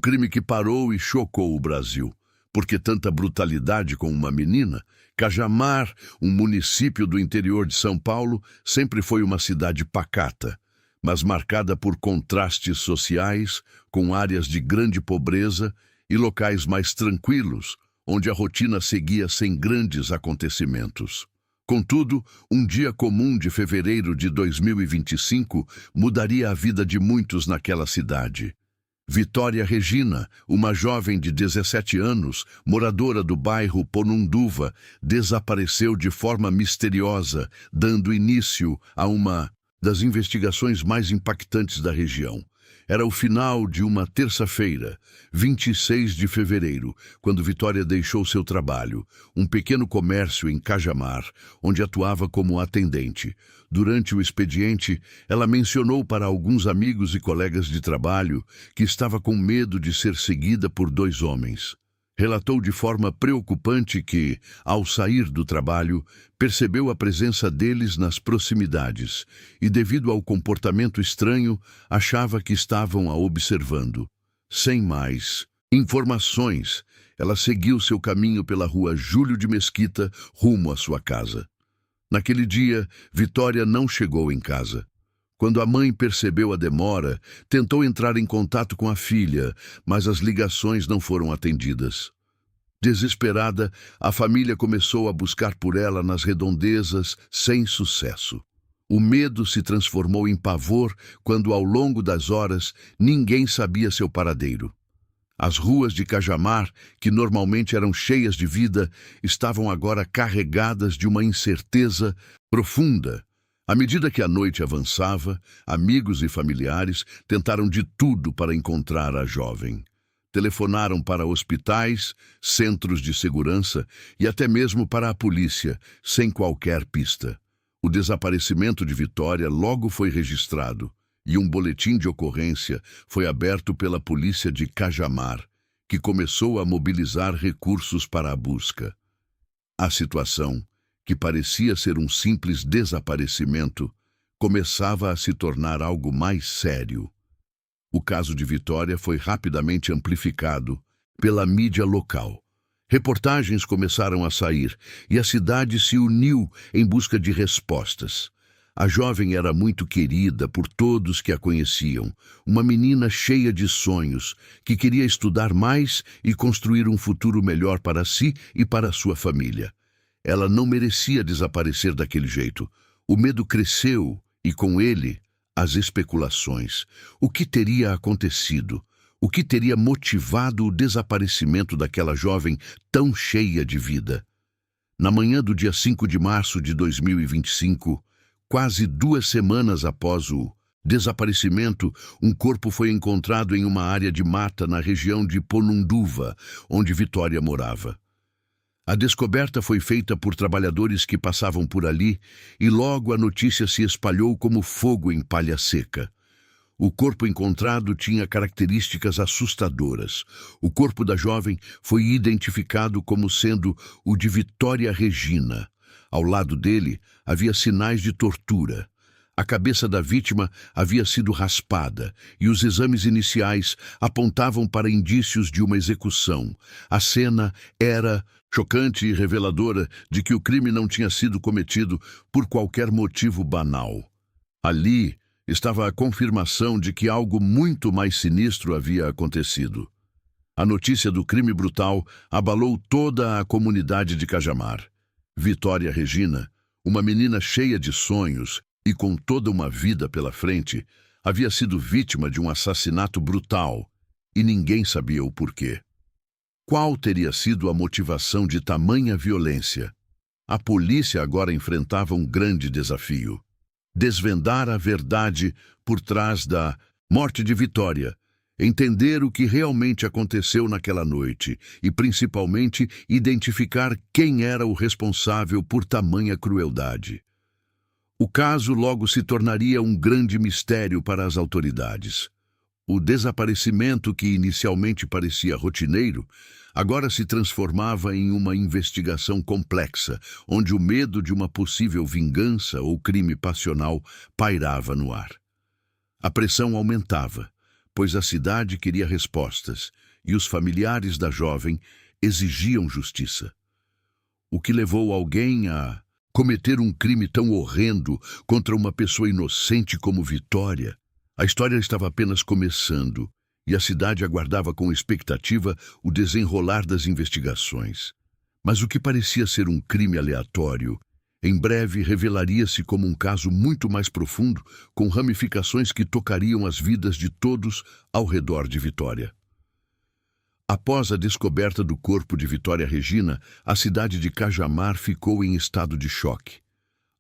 crime que parou e chocou o Brasil. Por que tanta brutalidade com uma menina? Cajamar, um município do interior de São Paulo, sempre foi uma cidade pacata, mas marcada por contrastes sociais, com áreas de grande pobreza e locais mais tranquilos, onde a rotina seguia sem grandes acontecimentos. Contudo, um dia comum de fevereiro de 2025 mudaria a vida de muitos naquela cidade. Vitória Regina, uma jovem de 17 anos, moradora do bairro Ponunduva, desapareceu de forma misteriosa, dando início a uma das investigações mais impactantes da região. Era o final de uma terça-feira, 26 de fevereiro, quando Vitória deixou seu trabalho, um pequeno comércio em Cajamar, onde atuava como atendente. Durante o expediente, ela mencionou para alguns amigos e colegas de trabalho que estava com medo de ser seguida por 2 homens. Relatou de forma preocupante que, ao sair do trabalho, percebeu a presença deles nas proximidades e, devido ao comportamento estranho, achava que estavam a observando. Sem mais informações, ela seguiu seu caminho pela rua Júlio de Mesquita, rumo à sua casa. Naquele dia, Vitória não chegou em casa. Quando a mãe percebeu a demora, tentou entrar em contato com a filha, mas as ligações não foram atendidas. Desesperada, a família começou a buscar por ela nas redondezas, sem sucesso. O medo se transformou em pavor quando, ao longo das horas, ninguém sabia seu paradeiro. As ruas de Cajamar, que normalmente eram cheias de vida, estavam agora carregadas de uma incerteza profunda. À medida que a noite avançava, amigos e familiares tentaram de tudo para encontrar a jovem. Telefonaram para hospitais, centros de segurança e até mesmo para a polícia, sem qualquer pista. O desaparecimento de Vitória logo foi registrado e um boletim de ocorrência foi aberto pela polícia de Cajamar, que começou a mobilizar recursos para a busca. A situação, que parecia ser um simples desaparecimento, começava a se tornar algo mais sério. O caso de Vitória foi rapidamente amplificado pela mídia local. Reportagens começaram a sair e a cidade se uniu em busca de respostas. A jovem era muito querida por todos que a conheciam, uma menina cheia de sonhos, que queria estudar mais e construir um futuro melhor para si e para sua família. Ela não merecia desaparecer daquele jeito. O medo cresceu e, com ele, as especulações. O que teria acontecido? O que teria motivado o desaparecimento daquela jovem tão cheia de vida? Na manhã do dia 5 de março de 2025, quase 2 semanas após o desaparecimento, um corpo foi encontrado em uma área de mata na região de Ponunduva, onde Vitória morava. A descoberta foi feita por trabalhadores que passavam por ali e logo a notícia se espalhou como fogo em palha seca. O corpo encontrado tinha características assustadoras. O corpo da jovem foi identificado como sendo o de Vitória Regina. Ao lado dele havia sinais de tortura. A cabeça da vítima havia sido raspada e os exames iniciais apontavam para indícios de uma execução. A cena era chocante e reveladora de que o crime não tinha sido cometido por qualquer motivo banal. Ali estava a confirmação de que algo muito mais sinistro havia acontecido. A notícia do crime brutal abalou toda a comunidade de Cajamar. Vitória Regina, uma menina cheia de sonhos e com toda uma vida pela frente, havia sido vítima de um assassinato brutal e ninguém sabia o porquê. Qual teria sido a motivação de tamanha violência? A polícia agora enfrentava um grande desafio: desvendar a verdade por trás da morte de Vitória, entender o que realmente aconteceu naquela noite e, principalmente, identificar quem era o responsável por tamanha crueldade. O caso logo se tornaria um grande mistério para as autoridades. O desaparecimento, que inicialmente parecia rotineiro, agora se transformava em uma investigação complexa, onde o medo de uma possível vingança ou crime passional pairava no ar. A pressão aumentava, pois a cidade queria respostas e os familiares da jovem exigiam justiça. O que levou alguém a cometer um crime tão horrendo contra uma pessoa inocente como Vitória? A história estava apenas começando e a cidade aguardava com expectativa o desenrolar das investigações. Mas o que parecia ser um crime aleatório, em breve revelaria-se como um caso muito mais profundo, com ramificações que tocariam as vidas de todos ao redor de Vitória. Após a descoberta do corpo de Vitória Regina, a cidade de Cajamar ficou em estado de choque.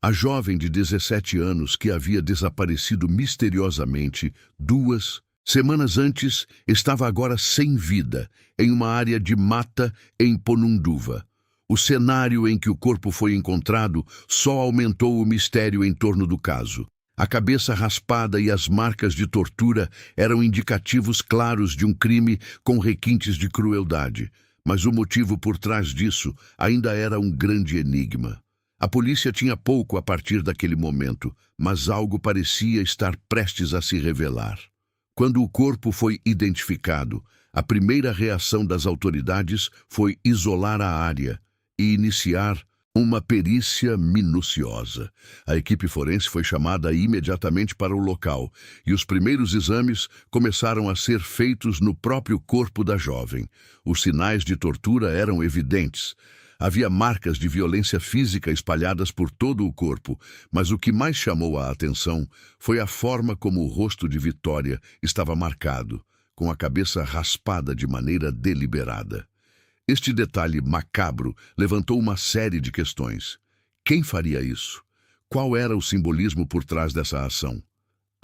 A jovem de 17 anos que havia desaparecido misteriosamente 2 semanas antes estava agora sem vida, em uma área de mata em Ponunduva. O cenário em que o corpo foi encontrado só aumentou o mistério em torno do caso. A cabeça raspada e as marcas de tortura eram indicativos claros de um crime com requintes de crueldade, mas o motivo por trás disso ainda era um grande enigma. A polícia tinha pouco a partir daquele momento, mas algo parecia estar prestes a se revelar. Quando o corpo foi identificado, a primeira reação das autoridades foi isolar a área e iniciar uma perícia minuciosa. A equipe forense foi chamada imediatamente para o local e os primeiros exames começaram a ser feitos no próprio corpo da jovem. Os sinais de tortura eram evidentes. Havia marcas de violência física espalhadas por todo o corpo, mas o que mais chamou a atenção foi a forma como o rosto de Vitória estava marcado, com a cabeça raspada de maneira deliberada. Este detalhe macabro levantou uma série de questões. Quem faria isso? Qual era o simbolismo por trás dessa ação?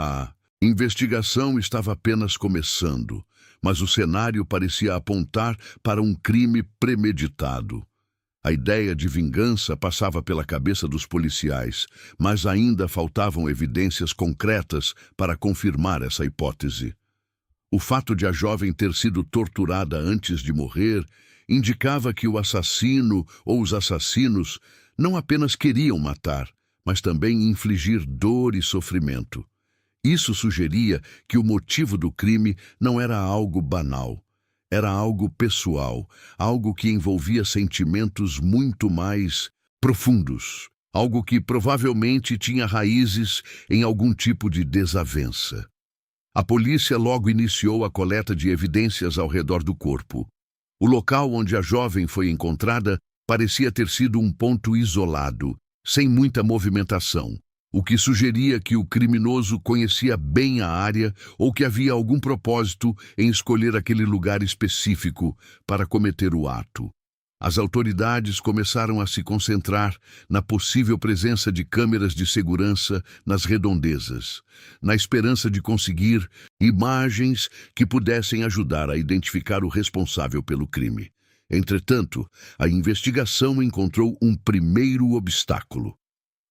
A investigação estava apenas começando, mas o cenário parecia apontar para um crime premeditado. A ideia de vingança passava pela cabeça dos policiais, mas ainda faltavam evidências concretas para confirmar essa hipótese. O fato de a jovem ter sido torturada antes de morrer indicava que o assassino ou os assassinos não apenas queriam matar, mas também infligir dor e sofrimento. Isso sugeria que o motivo do crime não era algo banal. Era algo pessoal, algo que envolvia sentimentos muito mais profundos, algo que provavelmente tinha raízes em algum tipo de desavença. A polícia logo iniciou a coleta de evidências ao redor do corpo. O local onde a jovem foi encontrada parecia ter sido um ponto isolado, sem muita movimentação, o que sugeria que o criminoso conhecia bem a área ou que havia algum propósito em escolher aquele lugar específico para cometer o ato. As autoridades começaram a se concentrar na possível presença de câmeras de segurança nas redondezas, na esperança de conseguir imagens que pudessem ajudar a identificar o responsável pelo crime. Entretanto, a investigação encontrou um primeiro obstáculo.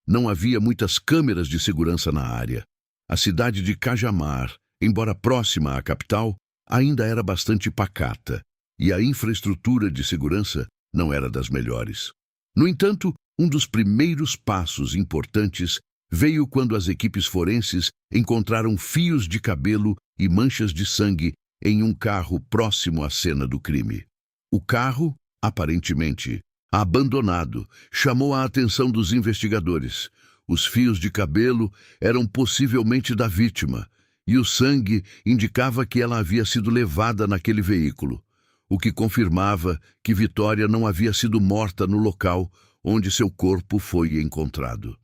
Não havia muitas câmeras de segurança na área. A cidade de Cajamar, embora próxima à capital, ainda era bastante pacata, e a infraestrutura de segurança não era das melhores. No entanto, um dos primeiros passos importantes veio quando as equipes forenses encontraram fios de cabelo e manchas de sangue em um carro próximo à cena do crime. O carro, aparentemente abandonado, chamou a atenção dos investigadores. Os fios de cabelo eram possivelmente da vítima, e o sangue indicava que ela havia sido levada naquele veículo, o que confirmava que Vitória não havia sido morta no local onde seu corpo foi encontrado.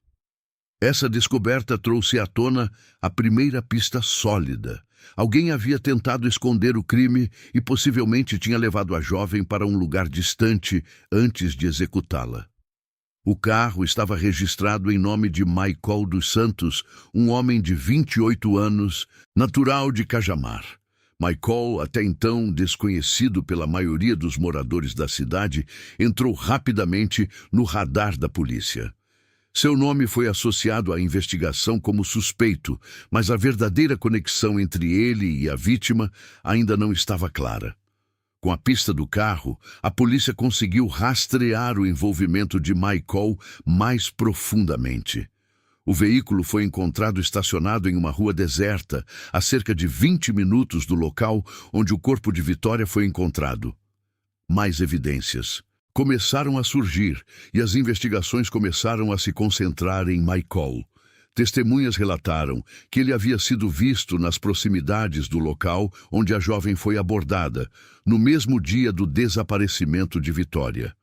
Essa descoberta trouxe à tona a primeira pista sólida. Alguém havia tentado esconder o crime e possivelmente tinha levado a jovem para um lugar distante antes de executá-la. O carro estava registrado em nome de Michael dos Santos, um homem de 28 anos, natural de Cajamar. Michael, até então desconhecido pela maioria dos moradores da cidade, entrou rapidamente no radar da polícia. Seu nome foi associado à investigação como suspeito, mas a verdadeira conexão entre ele e a vítima ainda não estava clara. Com a pista do carro, a polícia conseguiu rastrear o envolvimento de Michael mais profundamente. O veículo foi encontrado estacionado em uma rua deserta, a cerca de 20 minutos do local onde o corpo de Vitória foi encontrado. Mais evidências começaram a surgir e as investigações começaram a se concentrar em Michael. Testemunhas relataram que ele havia sido visto nas proximidades do local onde a jovem foi abordada, no mesmo dia do desaparecimento de Vitória.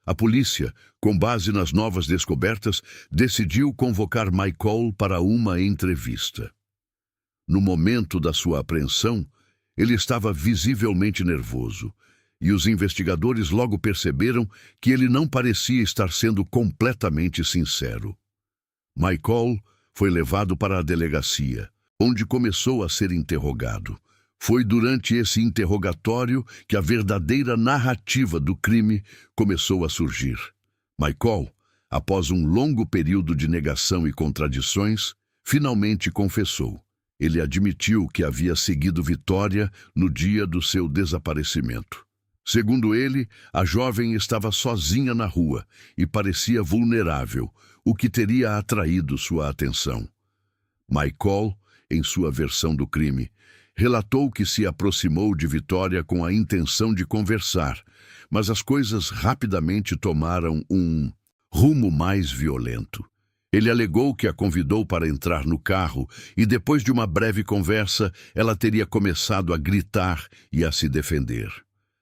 A polícia, com base nas novas descobertas, decidiu convocar Michael para uma entrevista. No momento da sua apreensão, ele estava visivelmente nervoso, e os investigadores logo perceberam que ele não parecia estar sendo completamente sincero. Michael foi levado para a delegacia, onde começou a ser interrogado. Foi durante esse interrogatório que a verdadeira narrativa do crime começou a surgir. Michael, após um longo período de negação e contradições, finalmente confessou. Ele admitiu que havia seguido Vitória no dia do seu desaparecimento. Segundo ele, a jovem estava sozinha na rua e parecia vulnerável, o que teria atraído sua atenção. Michael, em sua versão do crime, relatou que se aproximou de Vitória com a intenção de conversar, mas as coisas rapidamente tomaram um rumo mais violento. Ele alegou que a convidou para entrar no carro e, depois de uma breve conversa, ela teria começado a gritar e a se defender.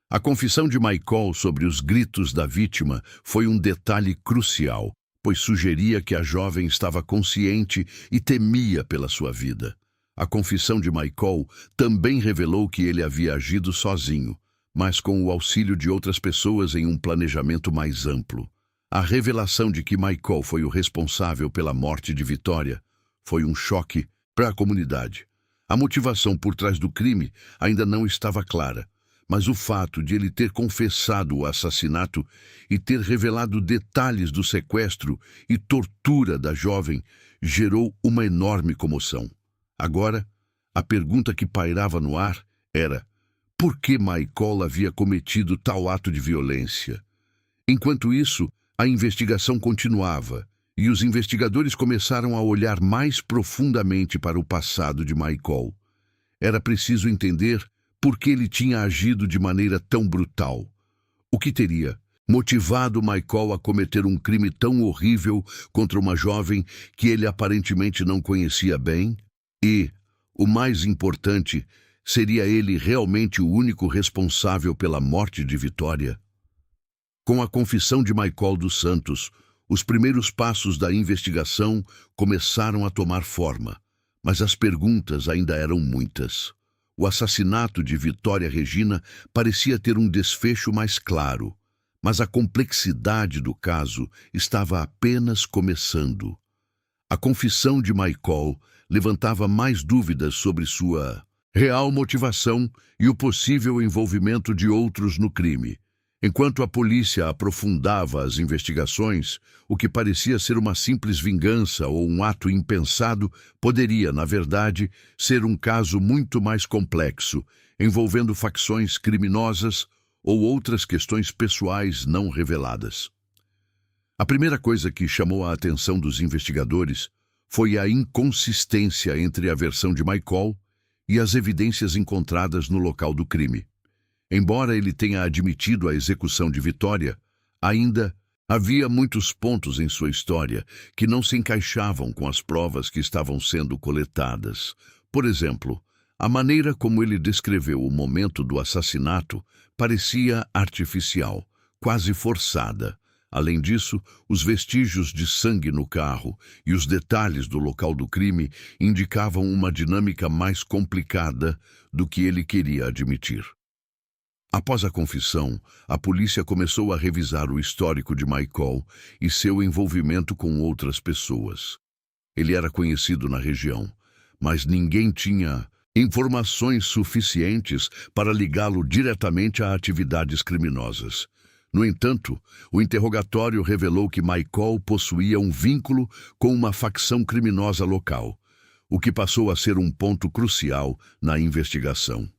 A confissão de Michael sobre os gritos da vítima foi um detalhe crucial, pois sugeria que a jovem estava consciente e temia pela sua vida. A confissão de Michael também revelou que ele havia agido sozinho, mas com o auxílio de outras pessoas em um planejamento mais amplo. A revelação de que Michael foi o responsável pela morte de Vitória foi um choque para a comunidade. A motivação por trás do crime ainda não estava clara, mas o fato de ele ter confessado o assassinato e ter revelado detalhes do sequestro e tortura da jovem gerou uma enorme comoção. Agora, a pergunta que pairava no ar era: por que Michael havia cometido tal ato de violência? Enquanto isso, a investigação continuava, e os investigadores começaram a olhar mais profundamente para o passado de Michael. Era preciso entender por que ele tinha agido de maneira tão brutal. O que teria motivado Michael a cometer um crime tão horrível contra uma jovem que ele aparentemente não conhecia bem? E, o mais importante, seria ele realmente o único responsável pela morte de Vitória? Com a confissão de Michael dos Santos, os primeiros passos da investigação começaram a tomar forma, mas as perguntas ainda eram muitas. O assassinato de Vitória Regina parecia ter um desfecho mais claro, mas a complexidade do caso estava apenas começando. A confissão de Michael levantava mais dúvidas sobre sua real motivação e o possível envolvimento de outros no crime. Enquanto a polícia aprofundava as investigações, o que parecia ser uma simples vingança ou um ato impensado poderia, na verdade, ser um caso muito mais complexo, envolvendo facções criminosas ou outras questões pessoais não reveladas. A primeira coisa que chamou a atenção dos investigadores foi a inconsistência entre a versão de Michael e as evidências encontradas no local do crime. Embora ele tenha admitido a execução de Vitória, ainda havia muitos pontos em sua história que não se encaixavam com as provas que estavam sendo coletadas. Por exemplo, a maneira como ele descreveu o momento do assassinato parecia artificial, quase forçada. Além disso, os vestígios de sangue no carro e os detalhes do local do crime indicavam uma dinâmica mais complicada do que ele queria admitir. Após a confissão, a polícia começou a revisar o histórico de Michael e seu envolvimento com outras pessoas. Ele era conhecido na região, mas ninguém tinha informações suficientes para ligá-lo diretamente a atividades criminosas. No entanto, o interrogatório revelou que Michael possuía um vínculo com uma facção criminosa local, o que passou a ser um ponto crucial na investigação.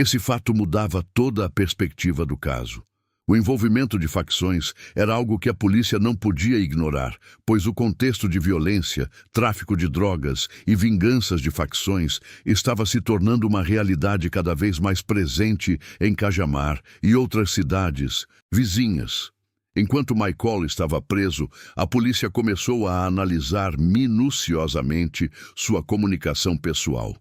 Esse fato mudava toda a perspectiva do caso. O envolvimento de facções era algo que a polícia não podia ignorar, pois o contexto de violência, tráfico de drogas e vinganças de facções estava se tornando uma realidade cada vez mais presente em Cajamar e outras cidades vizinhas. Enquanto Michael estava preso, a polícia começou a analisar minuciosamente sua comunicação pessoal.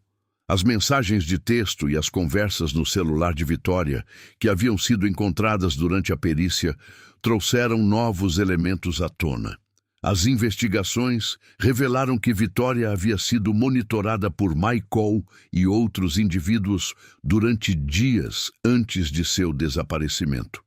As mensagens de texto e as conversas no celular de Vitória, que haviam sido encontradas durante a perícia, trouxeram novos elementos à tona. As investigações revelaram que Vitória havia sido monitorada por Michael e outros indivíduos durante dias antes de seu desaparecimento.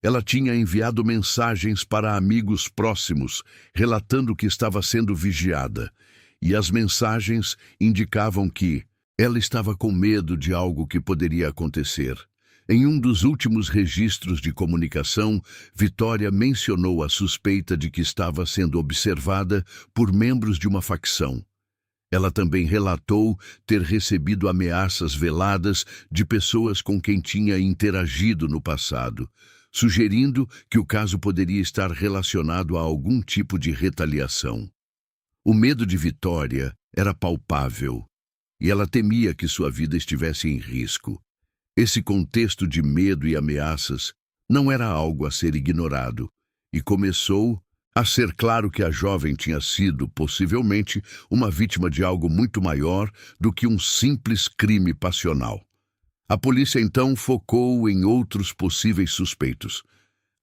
Ela tinha enviado mensagens para amigos próximos, relatando que estava sendo vigiada, e as mensagens indicavam que ela estava com medo de algo que poderia acontecer. Em um dos últimos registros de comunicação, Vitória mencionou a suspeita de que estava sendo observada por membros de uma facção. Ela também relatou ter recebido ameaças veladas de pessoas com quem tinha interagido no passado, sugerindo que o caso poderia estar relacionado a algum tipo de retaliação. O medo de Vitória era palpável, e ela temia que sua vida estivesse em risco. Esse contexto de medo e ameaças não era algo a ser ignorado, e começou a ser claro que a jovem tinha sido, possivelmente, uma vítima de algo muito maior do que um simples crime passional. A polícia então focou em outros possíveis suspeitos.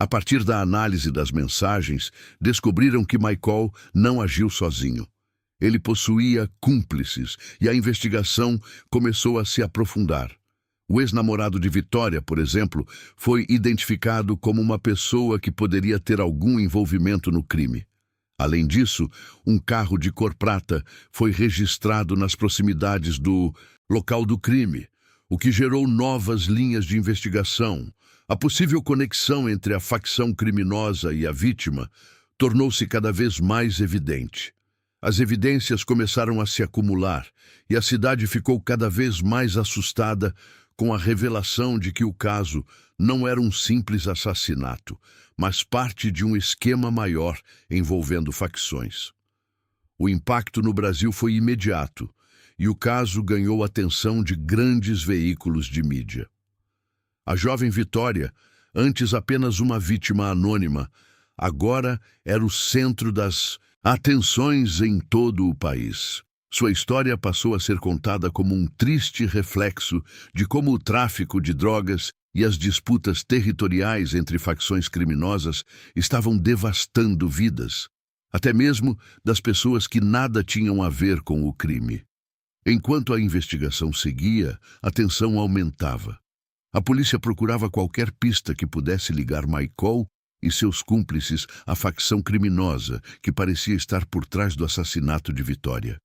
A partir da análise das mensagens, descobriram que Michael não agiu sozinho. Ele possuía cúmplices e a investigação começou a se aprofundar. O ex-namorado de Vitória, por exemplo, foi identificado como uma pessoa que poderia ter algum envolvimento no crime. Além disso, um carro de cor prata foi registrado nas proximidades do local do crime, o que gerou novas linhas de investigação. A possível conexão entre a facção criminosa e a vítima tornou-se cada vez mais evidente. As evidências começaram a se acumular e a cidade ficou cada vez mais assustada com a revelação de que o caso não era um simples assassinato, mas parte de um esquema maior envolvendo facções. O impacto no Brasil foi imediato e o caso ganhou a atenção de grandes veículos de mídia. A jovem Vitória, antes apenas uma vítima anônima, agora era o centro das atenções em todo o país. Sua história passou a ser contada como um triste reflexo de como o tráfico de drogas e as disputas territoriais entre facções criminosas estavam devastando vidas, até mesmo das pessoas que nada tinham a ver com o crime. Enquanto a investigação seguia, a tensão aumentava. A polícia procurava qualquer pista que pudesse ligar Michael e seus cúmplices à facção criminosa que parecia estar por trás do assassinato de Vitória.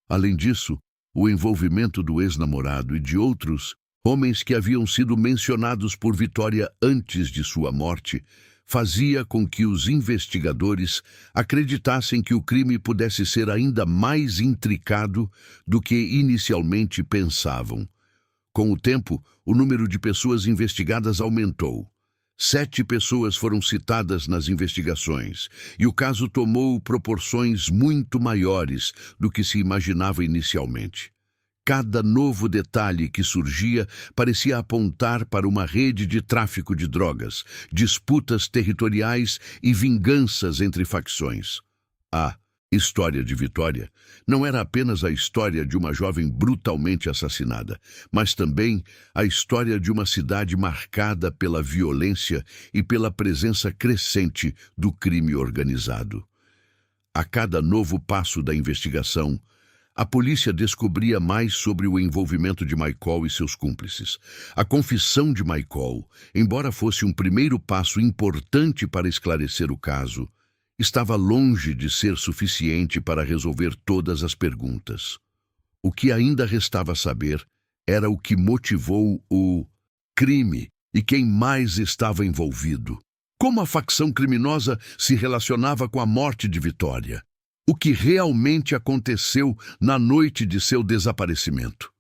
Além disso, o envolvimento do ex-namorado e de outros homens que haviam sido mencionados por Vitória antes de sua morte fazia com que os investigadores acreditassem que o crime pudesse ser ainda mais intricado do que inicialmente pensavam. Com o tempo, o número de pessoas investigadas aumentou. 7 pessoas foram citadas nas investigações, e o caso tomou proporções muito maiores do que se imaginava inicialmente. Cada novo detalhe que surgia parecia apontar para uma rede de tráfico de drogas, disputas territoriais e vinganças entre facções. A história de Vitória não era apenas a história de uma jovem brutalmente assassinada, mas também a história de uma cidade marcada pela violência e pela presença crescente do crime organizado. A cada novo passo da investigação, a polícia descobria mais sobre o envolvimento de Michael e seus cúmplices. A confissão de Michael, embora fosse um primeiro passo importante para esclarecer o caso, estava longe de ser suficiente para resolver todas as perguntas. O que ainda restava saber era o que motivou o crime e quem mais estava envolvido. Como a facção criminosa se relacionava com a morte de Vitória? O que realmente aconteceu na noite de seu desaparecimento?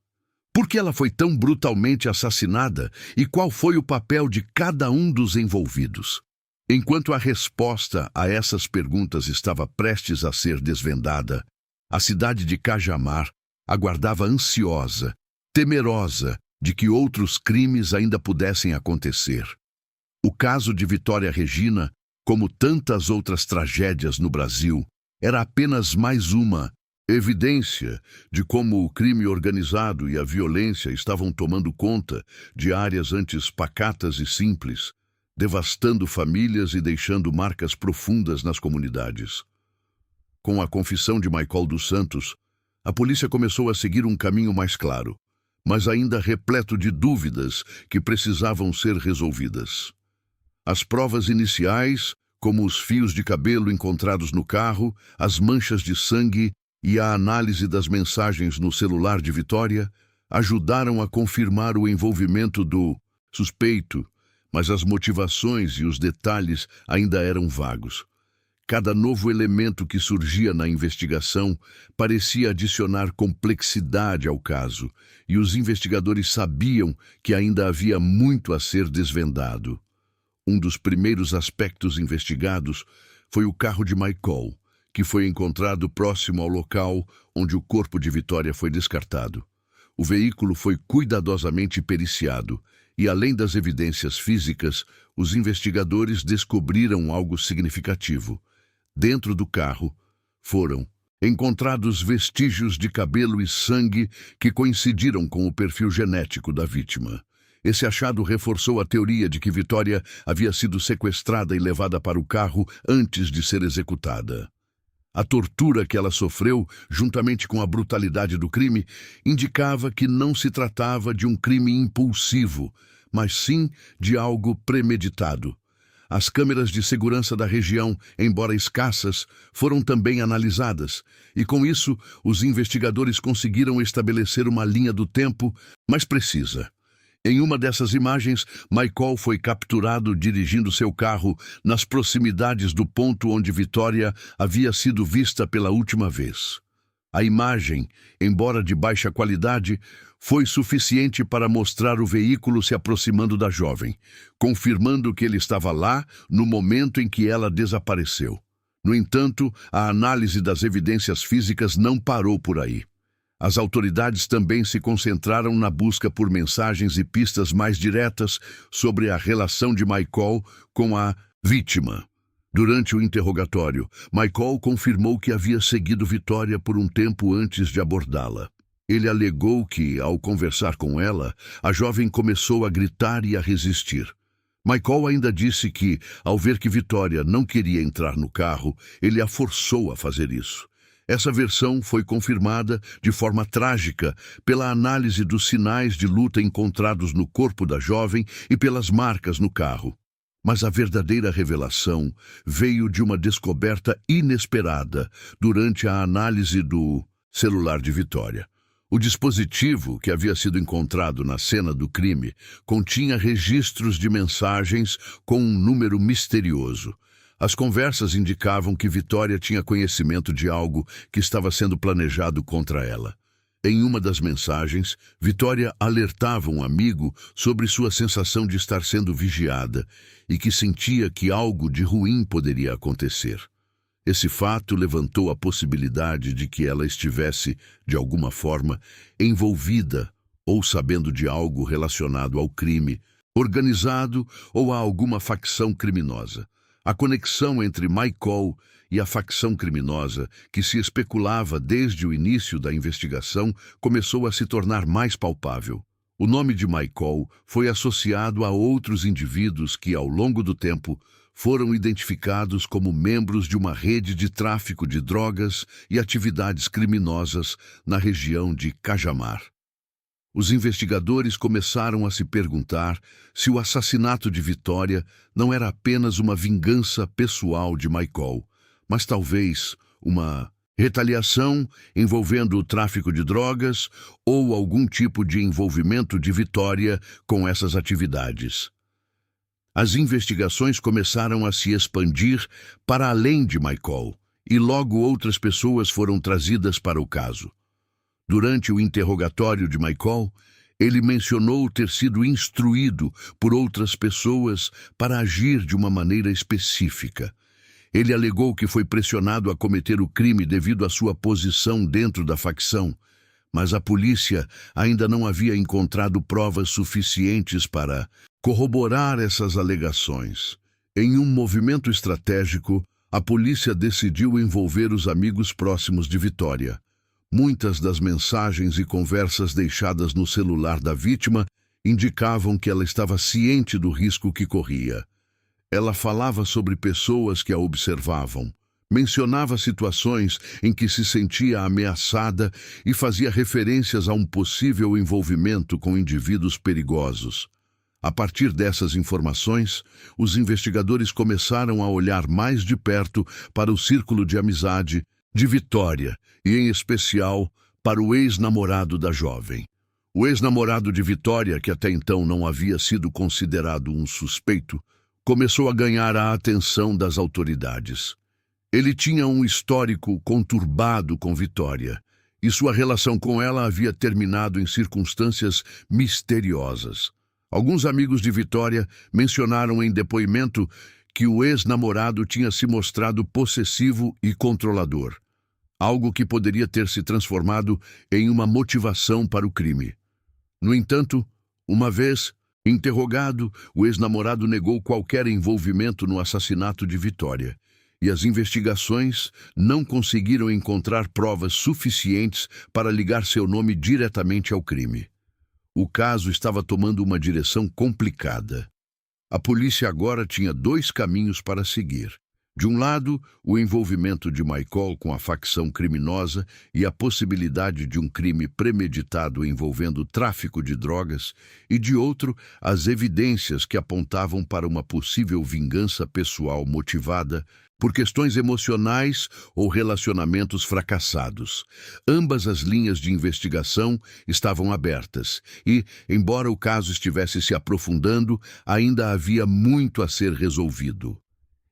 Por que ela foi tão brutalmente assassinada e qual foi o papel de cada um dos envolvidos? Enquanto a resposta a essas perguntas estava prestes a ser desvendada, a cidade de Cajamar aguardava ansiosa, temerosa de que outros crimes ainda pudessem acontecer. O caso de Vitória Regina, como tantas outras tragédias no Brasil, era apenas mais uma evidência de como o crime organizado e a violência estavam tomando conta de áreas antes pacatas e simples, devastando famílias e deixando marcas profundas nas comunidades. Com a confissão de Michael dos Santos, a polícia começou a seguir um caminho mais claro, mas ainda repleto de dúvidas que precisavam ser resolvidas. As provas iniciais, como os fios de cabelo encontrados no carro, as manchas de sangue e a análise das mensagens no celular de Vitória, ajudaram a confirmar o envolvimento do suspeito, mas as motivações e os detalhes ainda eram vagos. Cada novo elemento que surgia na investigação parecia adicionar complexidade ao caso, e os investigadores sabiam que ainda havia muito a ser desvendado. Um dos primeiros aspectos investigados foi o carro de Michael, que foi encontrado próximo ao local onde o corpo de Vitória foi descartado. O veículo foi cuidadosamente periciado e, além das evidências físicas, os investigadores descobriram algo significativo. Dentro do carro foram encontrados vestígios de cabelo e sangue que coincidiram com o perfil genético da vítima. Esse achado reforçou a teoria de que Vitória havia sido sequestrada e levada para o carro antes de ser executada. A tortura que ela sofreu, juntamente com a brutalidade do crime, indicava que não se tratava de um crime impulsivo, mas sim de algo premeditado. As câmeras de segurança da região, embora escassas, foram também analisadas, e com isso os investigadores conseguiram estabelecer uma linha do tempo mais precisa. Em uma dessas imagens, Michael foi capturado dirigindo seu carro nas proximidades do ponto onde Vitória havia sido vista pela última vez. A imagem, embora de baixa qualidade, foi suficiente para mostrar o veículo se aproximando da jovem, confirmando que ele estava lá no momento em que ela desapareceu. No entanto, a análise das evidências físicas não parou por aí. As autoridades também se concentraram na busca por mensagens e pistas mais diretas sobre a relação de Michael com a vítima. Durante o interrogatório, Michael confirmou que havia seguido Vitória por um tempo antes de abordá-la. Ele alegou que, ao conversar com ela, a jovem começou a gritar e a resistir. Michael ainda disse que, ao ver que Vitória não queria entrar no carro, ele a forçou a fazer isso. Essa versão foi confirmada de forma trágica pela análise dos sinais de luta encontrados no corpo da jovem e pelas marcas no carro. Mas a verdadeira revelação veio de uma descoberta inesperada durante a análise do celular de Vitória. O dispositivo que havia sido encontrado na cena do crime continha registros de mensagens com um número misterioso. As conversas indicavam que Vitória tinha conhecimento de algo que estava sendo planejado contra ela. Em uma das mensagens, Vitória alertava um amigo sobre sua sensação de estar sendo vigiada e que sentia que algo de ruim poderia acontecer. Esse fato levantou a possibilidade de que ela estivesse, de alguma forma, envolvida ou sabendo de algo relacionado ao crime, organizado ou a alguma facção criminosa. A conexão entre Michael e a facção criminosa, que se especulava desde o início da investigação, começou a se tornar mais palpável. O nome de Michael foi associado a outros indivíduos que, ao longo do tempo, foram identificados como membros de uma rede de tráfico de drogas e atividades criminosas na região de Cajamar. Os investigadores começaram a se perguntar se o assassinato de Vitória não era apenas uma vingança pessoal de Michael, mas talvez uma retaliação envolvendo o tráfico de drogas ou algum tipo de envolvimento de Vitória com essas atividades. As investigações começaram a se expandir para além de Michael, e logo outras pessoas foram trazidas para o caso. Durante o interrogatório de Michael, ele mencionou ter sido instruído por outras pessoas para agir de uma maneira específica. Ele alegou que foi pressionado a cometer o crime devido à sua posição dentro da facção, mas a polícia ainda não havia encontrado provas suficientes para corroborar essas alegações. Em um movimento estratégico, a polícia decidiu envolver os amigos próximos de Vitória. Muitas das mensagens e conversas deixadas no celular da vítima indicavam que ela estava ciente do risco que corria. Ela falava sobre pessoas que a observavam, mencionava situações em que se sentia ameaçada e fazia referências a um possível envolvimento com indivíduos perigosos. A partir dessas informações, os investigadores começaram a olhar mais de perto para o círculo de amizade de Vitória e, em especial, para o ex-namorado da jovem. O ex-namorado de Vitória, que até então não havia sido considerado um suspeito, começou a ganhar a atenção das autoridades. Ele tinha um histórico conturbado com Vitória, e sua relação com ela havia terminado em circunstâncias misteriosas. Alguns amigos de Vitória mencionaram em depoimento que o ex-namorado tinha se mostrado possessivo e controlador, algo que poderia ter se transformado em uma motivação para o crime. No entanto, uma vez interrogado, o ex-namorado negou qualquer envolvimento no assassinato de Vitória, e as investigações não conseguiram encontrar provas suficientes para ligar seu nome diretamente ao crime. O caso estava tomando uma direção complicada. A polícia agora tinha dois caminhos para seguir. De um lado, o envolvimento de Michael com a facção criminosa e a possibilidade de um crime premeditado envolvendo tráfico de drogas, e de outro, as evidências que apontavam para uma possível vingança pessoal motivada por questões emocionais ou relacionamentos fracassados. Ambas as linhas de investigação estavam abertas e, embora o caso estivesse se aprofundando, ainda havia muito a ser resolvido.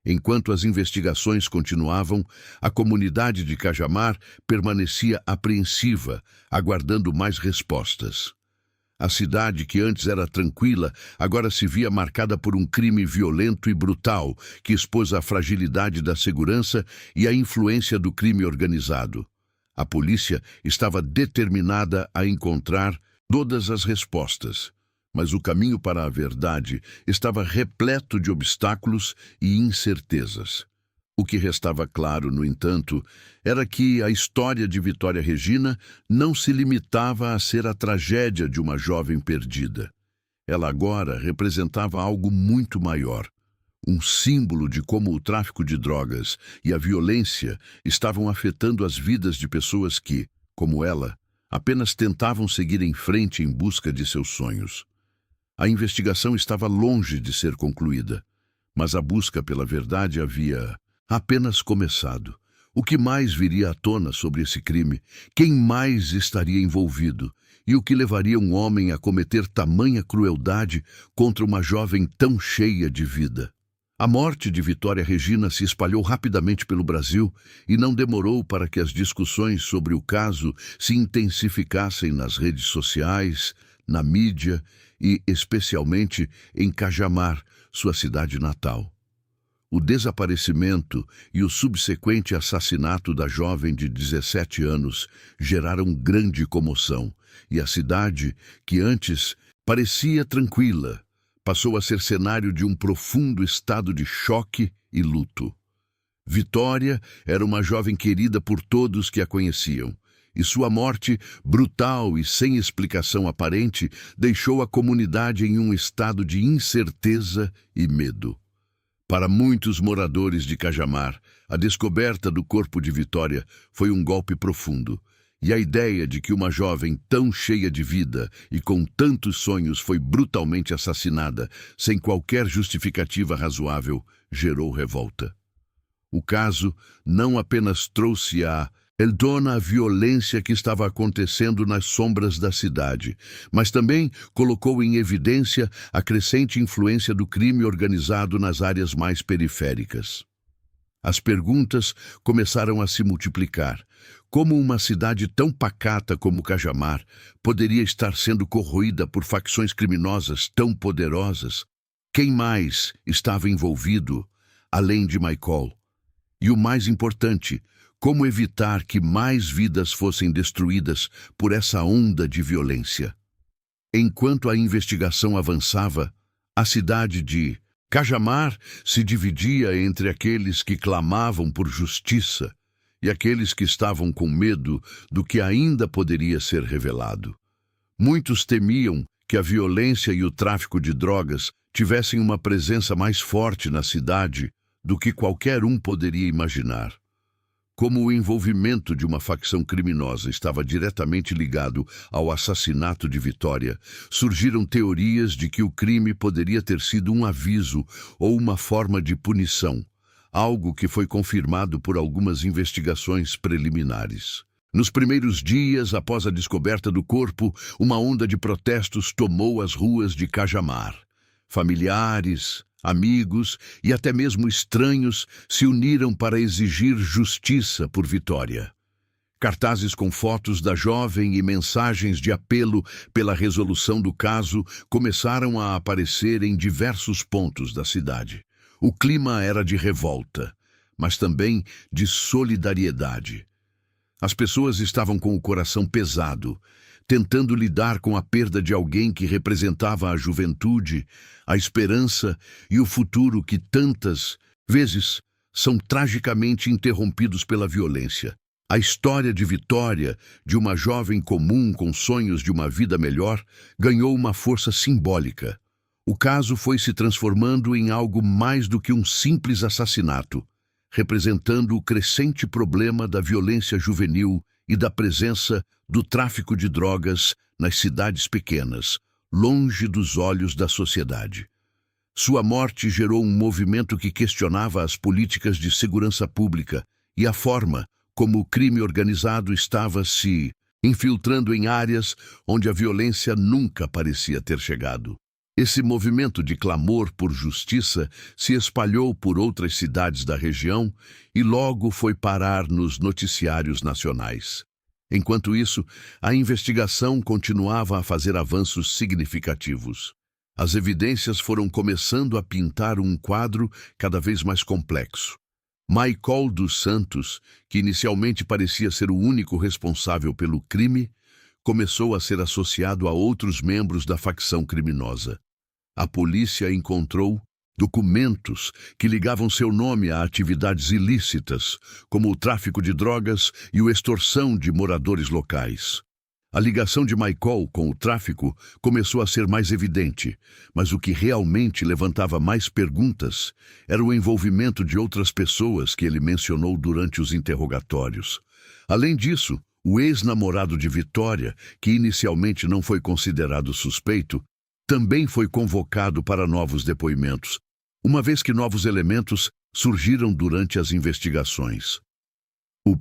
Enquanto as investigações continuavam, a comunidade de Cajamar permanecia apreensiva, aguardando mais respostas. A cidade, que antes era tranquila, agora se via marcada por um crime violento e brutal que expôs a fragilidade da segurança e a influência do crime organizado. A polícia estava determinada a encontrar todas as respostas, mas o caminho para a verdade estava repleto de obstáculos e incertezas. O que restava claro, no entanto, era que a história de Vitória Regina não se limitava a ser a tragédia de uma jovem perdida. Ela agora representava algo muito maior, um símbolo de como o tráfico de drogas e a violência estavam afetando as vidas de pessoas que, como ela, apenas tentavam seguir em frente em busca de seus sonhos. A investigação estava longe de ser concluída, mas a busca pela verdade havia apenas começado. O que mais viria à tona sobre esse crime? Quem mais estaria envolvido? E o que levaria um homem a cometer tamanha crueldade contra uma jovem tão cheia de vida? A morte de Vitória Regina se espalhou rapidamente pelo Brasil e não demorou para que as discussões sobre o caso se intensificassem nas redes sociais, na mídia e, especialmente, em Cajamar, sua cidade natal. O desaparecimento e o subsequente assassinato da jovem de 17 anos geraram grande comoção, e a cidade, que antes parecia tranquila, passou a ser cenário de um profundo estado de choque e luto. Vitória era uma jovem querida por todos que a conheciam, e sua morte, brutal e sem explicação aparente, deixou a comunidade em um estado de incerteza e medo. Para muitos moradores de Cajamar, a descoberta do corpo de Vitória foi um golpe profundo, e a ideia de que uma jovem tão cheia de vida e com tantos sonhos foi brutalmente assassinada, sem qualquer justificativa razoável, gerou revolta. O caso não apenas trouxe à tona a violência que estava acontecendo nas sombras da cidade, mas também colocou em evidência a crescente influência do crime organizado nas áreas mais periféricas. As perguntas começaram a se multiplicar. Como uma cidade tão pacata como Cajamar poderia estar sendo corroída por facções criminosas tão poderosas? Quem mais estava envolvido, além de Michael? E o mais importante, como evitar que mais vidas fossem destruídas por essa onda de violência? Enquanto a investigação avançava, a cidade de Cajamar se dividia entre aqueles que clamavam por justiça e aqueles que estavam com medo do que ainda poderia ser revelado. Muitos temiam que a violência e o tráfico de drogas tivessem uma presença mais forte na cidade do que qualquer um poderia imaginar. Como o envolvimento de uma facção criminosa estava diretamente ligado ao assassinato de Vitória, surgiram teorias de que o crime poderia ter sido um aviso ou uma forma de punição, algo que foi confirmado por algumas investigações preliminares. Nos primeiros dias após a descoberta do corpo, uma onda de protestos tomou as ruas de Cajamar. Familiares, amigos e até mesmo estranhos se uniram para exigir justiça por Vitória. Cartazes com fotos da jovem e mensagens de apelo pela resolução do caso começaram a aparecer em diversos pontos da cidade. O clima era de revolta, mas também de solidariedade. As pessoas estavam com o coração pesado, tentando lidar com a perda de alguém que representava a juventude, a esperança e o futuro que tantas vezes são tragicamente interrompidos pela violência. A história de Vitória, de uma jovem comum com sonhos de uma vida melhor, ganhou uma força simbólica. O caso foi se transformando em algo mais do que um simples assassinato, representando o crescente problema da violência juvenil e da presença do tráfico de drogas nas cidades pequenas, longe dos olhos da sociedade. Sua morte gerou um movimento que questionava as políticas de segurança pública e a forma como o crime organizado estava se infiltrando em áreas onde a violência nunca parecia ter chegado. Esse movimento de clamor por justiça se espalhou por outras cidades da região e logo foi parar nos noticiários nacionais. Enquanto isso, a investigação continuava a fazer avanços significativos. As evidências foram começando a pintar um quadro cada vez mais complexo. Michael dos Santos, que inicialmente parecia ser o único responsável pelo crime, começou a ser associado a outros membros da facção criminosa. A polícia encontrou documentos que ligavam seu nome a atividades ilícitas, como o tráfico de drogas e a extorsão de moradores locais. A ligação de Michael com o tráfico começou a ser mais evidente, mas o que realmente levantava mais perguntas era o envolvimento de outras pessoas que ele mencionou durante os interrogatórios. Além disso, o ex-namorado de Vitória, que inicialmente não foi considerado suspeito, também foi convocado para novos depoimentos, uma vez que novos elementos surgiram durante as investigações. O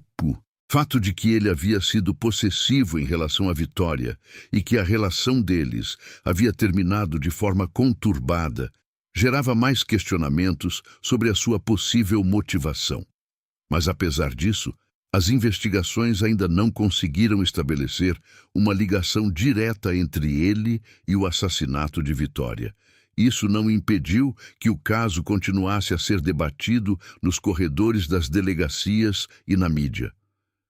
fato de que ele havia sido possessivo em relação à Vitória e que a relação deles havia terminado de forma conturbada gerava mais questionamentos sobre a sua possível motivação. Mas apesar disso, as investigações ainda não conseguiram estabelecer uma ligação direta entre ele e o assassinato de Vitória. Isso não impediu que o caso continuasse a ser debatido nos corredores das delegacias e na mídia.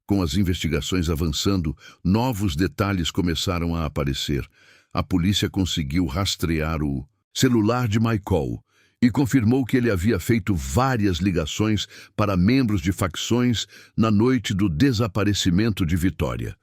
Com as investigações avançando, novos detalhes começaram a aparecer. A polícia conseguiu rastrear o celular de Michael e confirmou que ele havia feito várias ligações para membros de facções na noite do desaparecimento de Vitória.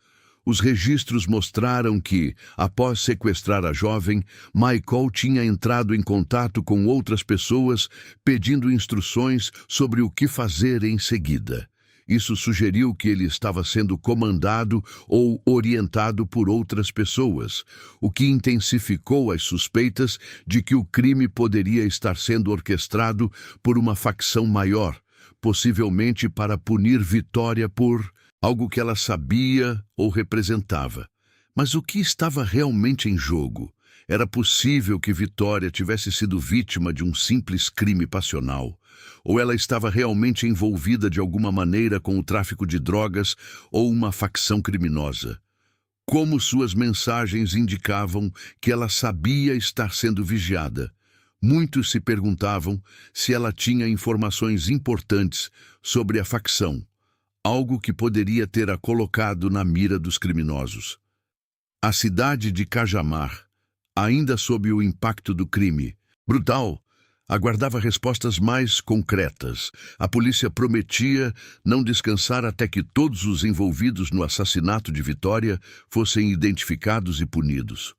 Os registros mostraram que, após sequestrar a jovem, Michael tinha entrado em contato com outras pessoas pedindo instruções sobre o que fazer em seguida. Isso sugeriu que ele estava sendo comandado ou orientado por outras pessoas, o que intensificou as suspeitas de que o crime poderia estar sendo orquestrado por uma facção maior, possivelmente para punir Vitória por algo que ela sabia ou representava. Mas o que estava realmente em jogo? Era possível que Vitória tivesse sido vítima de um simples crime passional, ou ela estava realmente envolvida de alguma maneira com o tráfico de drogas ou uma facção criminosa. Como suas mensagens indicavam que ela sabia estar sendo vigiada, muitos se perguntavam se ela tinha informações importantes sobre a facção, algo que poderia ter a colocado na mira dos criminosos. A cidade de Cajamar, ainda sob o impacto do crime brutal, aguardava respostas mais concretas. A polícia prometia não descansar até que todos os envolvidos no assassinato de Vitória fossem identificados e punidos.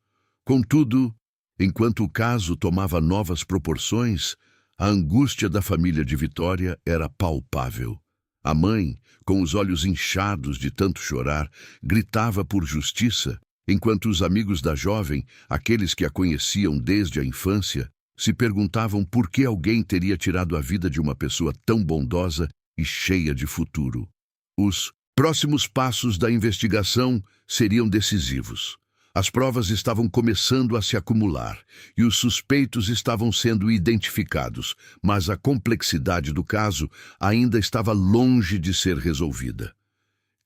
Contudo, enquanto o caso tomava novas proporções, a angústia da família de Vitória era palpável. A mãe, com os olhos inchados de tanto chorar, gritava por justiça, enquanto os amigos da jovem, aqueles que a conheciam desde a infância, se perguntavam por que alguém teria tirado a vida de uma pessoa tão bondosa e cheia de futuro. Os próximos passos da investigação seriam decisivos. As provas estavam começando a se acumular e os suspeitos estavam sendo identificados, mas a complexidade do caso ainda estava longe de ser resolvida.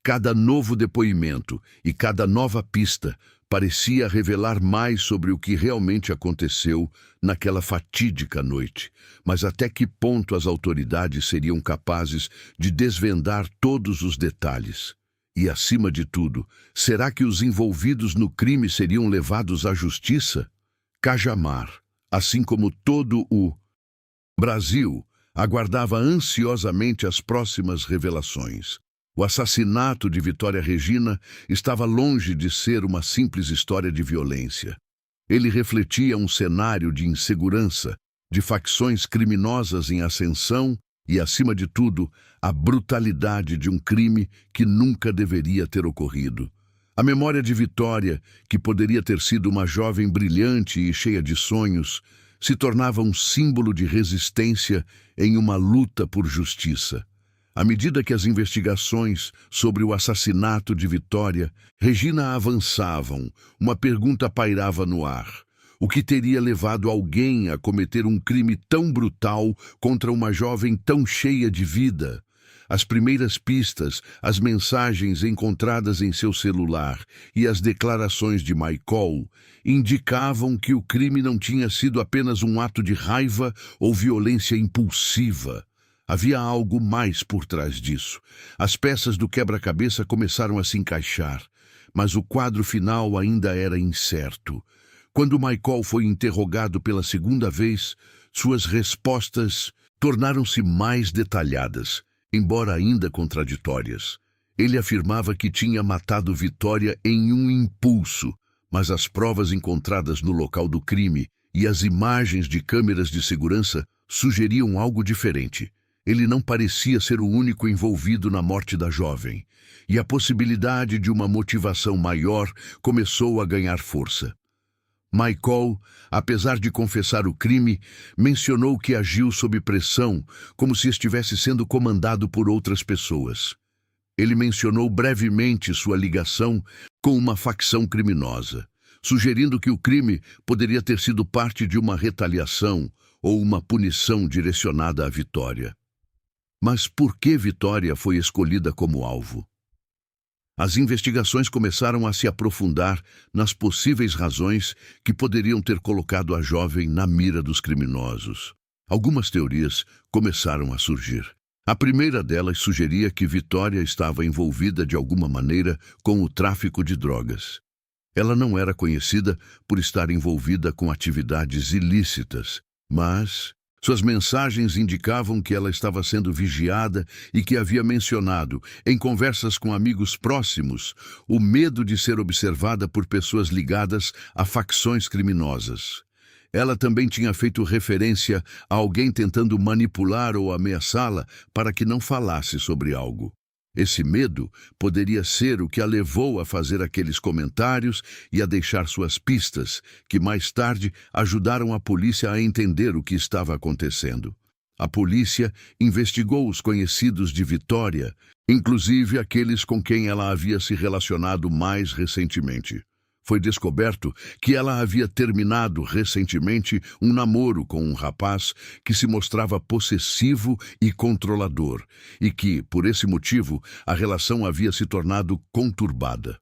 Cada novo depoimento e cada nova pista parecia revelar mais sobre o que realmente aconteceu naquela fatídica noite, mas até que ponto as autoridades seriam capazes de desvendar todos os detalhes? E, acima de tudo, será que os envolvidos no crime seriam levados à justiça? Cajamar, assim como todo o Brasil, aguardava ansiosamente as próximas revelações. O assassinato de Vitória Regina estava longe de ser uma simples história de violência. Ele refletia um cenário de insegurança, de facções criminosas em ascensão e, acima de tudo, a brutalidade de um crime que nunca deveria ter ocorrido. A memória de Vitória, que poderia ter sido uma jovem brilhante e cheia de sonhos, se tornava um símbolo de resistência em uma luta por justiça. À medida que as investigações sobre o assassinato de Vitória Regina avançavam, uma pergunta pairava no ar. O que teria levado alguém a cometer um crime tão brutal contra uma jovem tão cheia de vida? As primeiras pistas, as mensagens encontradas em seu celular e as declarações de Michael indicavam que o crime não tinha sido apenas um ato de raiva ou violência impulsiva. Havia algo mais por trás disso. As peças do quebra-cabeça começaram a se encaixar, mas o quadro final ainda era incerto. Quando Michael foi interrogado pela segunda vez, suas respostas tornaram-se mais detalhadas, embora ainda contraditórias. Ele afirmava que tinha matado Vitória em um impulso, mas as provas encontradas no local do crime e as imagens de câmeras de segurança sugeriam algo diferente. Ele não parecia ser o único envolvido na morte da jovem, e a possibilidade de uma motivação maior começou a ganhar força. Michael, apesar de confessar o crime, mencionou que agiu sob pressão, como se estivesse sendo comandado por outras pessoas. Ele mencionou brevemente sua ligação com uma facção criminosa, sugerindo que o crime poderia ter sido parte de uma retaliação ou uma punição direcionada à Vitória. Mas por que Vitória foi escolhida como alvo? As investigações começaram a se aprofundar nas possíveis razões que poderiam ter colocado a jovem na mira dos criminosos. Algumas teorias começaram a surgir. A primeira delas sugeria que Vitória estava envolvida de alguma maneira com o tráfico de drogas. Ela não era conhecida por estar envolvida com atividades ilícitas, mas suas mensagens indicavam que ela estava sendo vigiada e que havia mencionado, em conversas com amigos próximos, o medo de ser observada por pessoas ligadas a facções criminosas. Ela também tinha feito referência a alguém tentando manipular ou ameaçá-la para que não falasse sobre algo. Esse medo poderia ser o que a levou a fazer aqueles comentários e a deixar suas pistas, que mais tarde ajudaram a polícia a entender o que estava acontecendo. A polícia investigou os conhecidos de Vitória, inclusive aqueles com quem ela havia se relacionado mais recentemente. Foi descoberto que ela havia terminado recentemente um namoro com um rapaz que se mostrava possessivo e controlador, e que, por esse motivo, a relação havia se tornado conturbada.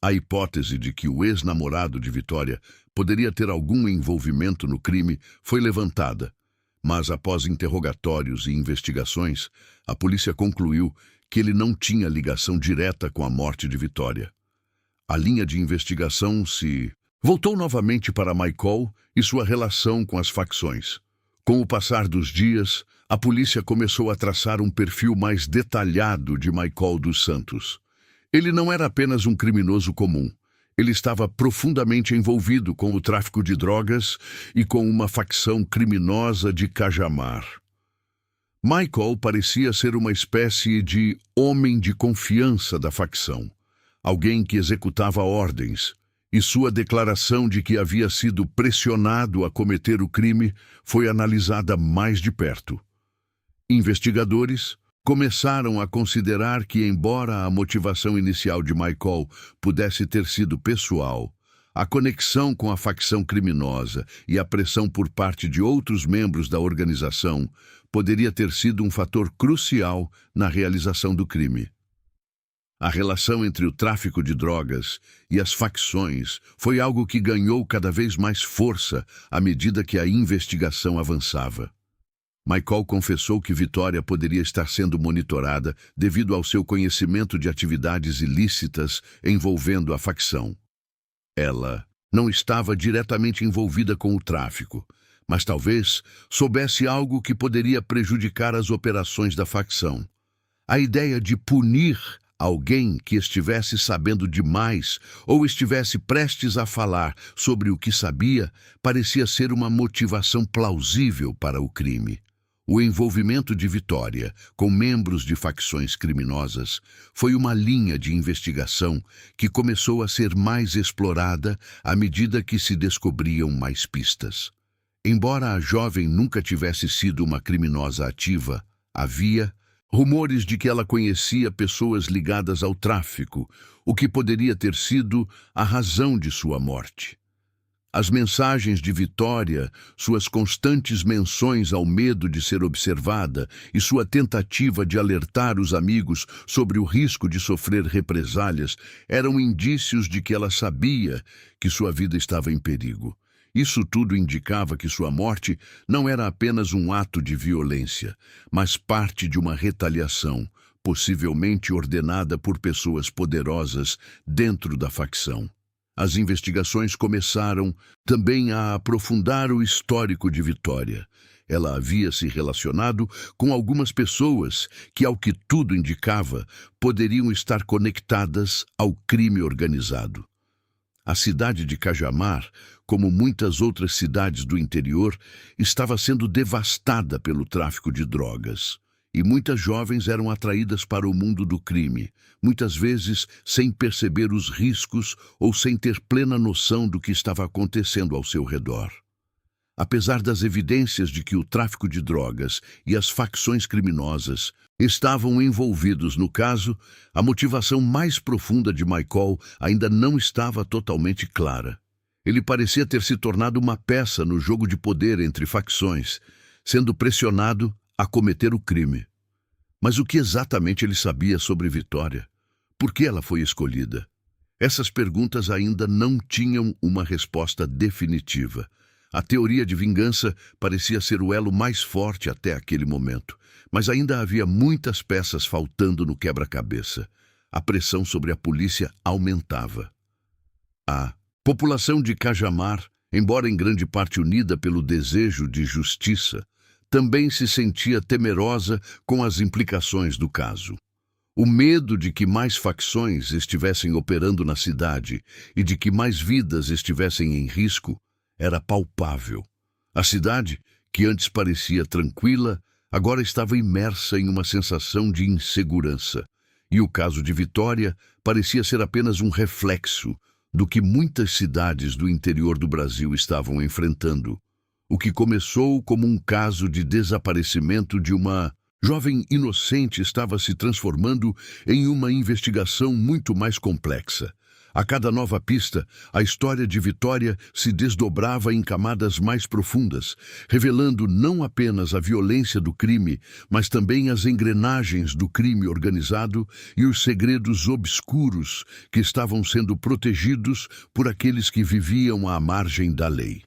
A hipótese de que o ex-namorado de Vitória poderia ter algum envolvimento no crime foi levantada, mas após interrogatórios e investigações, a polícia concluiu que ele não tinha ligação direta com a morte de Vitória. A linha de investigação se voltou novamente para Michael e sua relação com as facções. Com o passar dos dias, a polícia começou a traçar um perfil mais detalhado de Michael dos Santos. Ele não era apenas um criminoso comum. Ele estava profundamente envolvido com o tráfico de drogas e com uma facção criminosa de Cajamar. Michael parecia ser uma espécie de homem de confiança da facção, alguém que executava ordens, e sua declaração de que havia sido pressionado a cometer o crime foi analisada mais de perto. Investigadores começaram a considerar que, embora a motivação inicial de Michael pudesse ter sido pessoal, a conexão com a facção criminosa e a pressão por parte de outros membros da organização poderia ter sido um fator crucial na realização do crime. A relação entre o tráfico de drogas e as facções foi algo que ganhou cada vez mais força à medida que a investigação avançava. Michael confessou que Vitória poderia estar sendo monitorada devido ao seu conhecimento de atividades ilícitas envolvendo a facção. Ela não estava diretamente envolvida com o tráfico, mas talvez soubesse algo que poderia prejudicar as operações da facção. A ideia de punir alguém que estivesse sabendo demais ou estivesse prestes a falar sobre o que sabia parecia ser uma motivação plausível para o crime. O envolvimento de Vitória com membros de facções criminosas foi uma linha de investigação que começou a ser mais explorada à medida que se descobriam mais pistas. Embora a jovem nunca tivesse sido uma criminosa ativa, havia rumores de que ela conhecia pessoas ligadas ao tráfico, o que poderia ter sido a razão de sua morte. As mensagens de Vitória, suas constantes menções ao medo de ser observada e sua tentativa de alertar os amigos sobre o risco de sofrer represálias eram indícios de que ela sabia que sua vida estava em perigo. Isso tudo indicava que sua morte não era apenas um ato de violência, mas parte de uma retaliação, possivelmente ordenada por pessoas poderosas dentro da facção. As investigações começaram também a aprofundar o histórico de Vitória. Ela havia se relacionado com algumas pessoas que, ao que tudo indicava, poderiam estar conectadas ao crime organizado. A cidade de Cajamar, como muitas outras cidades do interior, estava sendo devastada pelo tráfico de drogas. E muitas jovens eram atraídas para o mundo do crime, muitas vezes sem perceber os riscos ou sem ter plena noção do que estava acontecendo ao seu redor. Apesar das evidências de que o tráfico de drogas e as facções criminosas estavam envolvidos no caso, a motivação mais profunda de Michael ainda não estava totalmente clara. Ele parecia ter se tornado uma peça no jogo de poder entre facções, sendo pressionado a cometer o crime. Mas o que exatamente ele sabia sobre Vitória? Por que ela foi escolhida? Essas perguntas ainda não tinham uma resposta definitiva. A teoria de vingança parecia ser o elo mais forte até aquele momento, mas ainda havia muitas peças faltando no quebra-cabeça. A pressão sobre a polícia aumentava. A população de Cajamar, embora em grande parte unida pelo desejo de justiça, também se sentia temerosa com as implicações do caso. O medo de que mais facções estivessem operando na cidade e de que mais vidas estivessem em risco era palpável. A cidade, que antes parecia tranquila, agora estava imersa em uma sensação de insegurança. E o caso de Vitória parecia ser apenas um reflexo do que muitas cidades do interior do Brasil estavam enfrentando. O que começou como um caso de desaparecimento de uma jovem inocente estava se transformando em uma investigação muito mais complexa. A cada nova pista, a história de Vitória se desdobrava em camadas mais profundas, revelando não apenas a violência do crime, mas também as engrenagens do crime organizado e os segredos obscuros que estavam sendo protegidos por aqueles que viviam à margem da lei.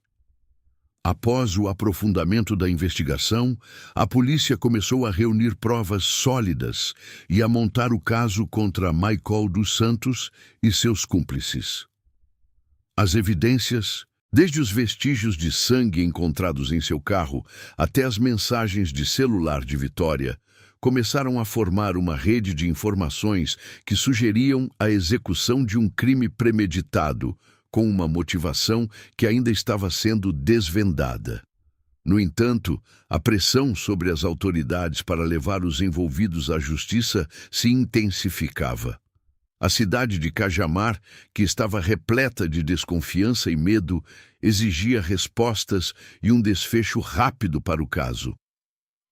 Após o aprofundamento da investigação, a polícia começou a reunir provas sólidas e a montar o caso contra Michael dos Santos e seus cúmplices. As evidências, desde os vestígios de sangue encontrados em seu carro até as mensagens de celular de Vitória, começaram a formar uma rede de informações que sugeriam a execução de um crime premeditado, com uma motivação que ainda estava sendo desvendada. No entanto, a pressão sobre as autoridades para levar os envolvidos à justiça se intensificava. A cidade de Cajamar, que estava repleta de desconfiança e medo, exigia respostas e um desfecho rápido para o caso.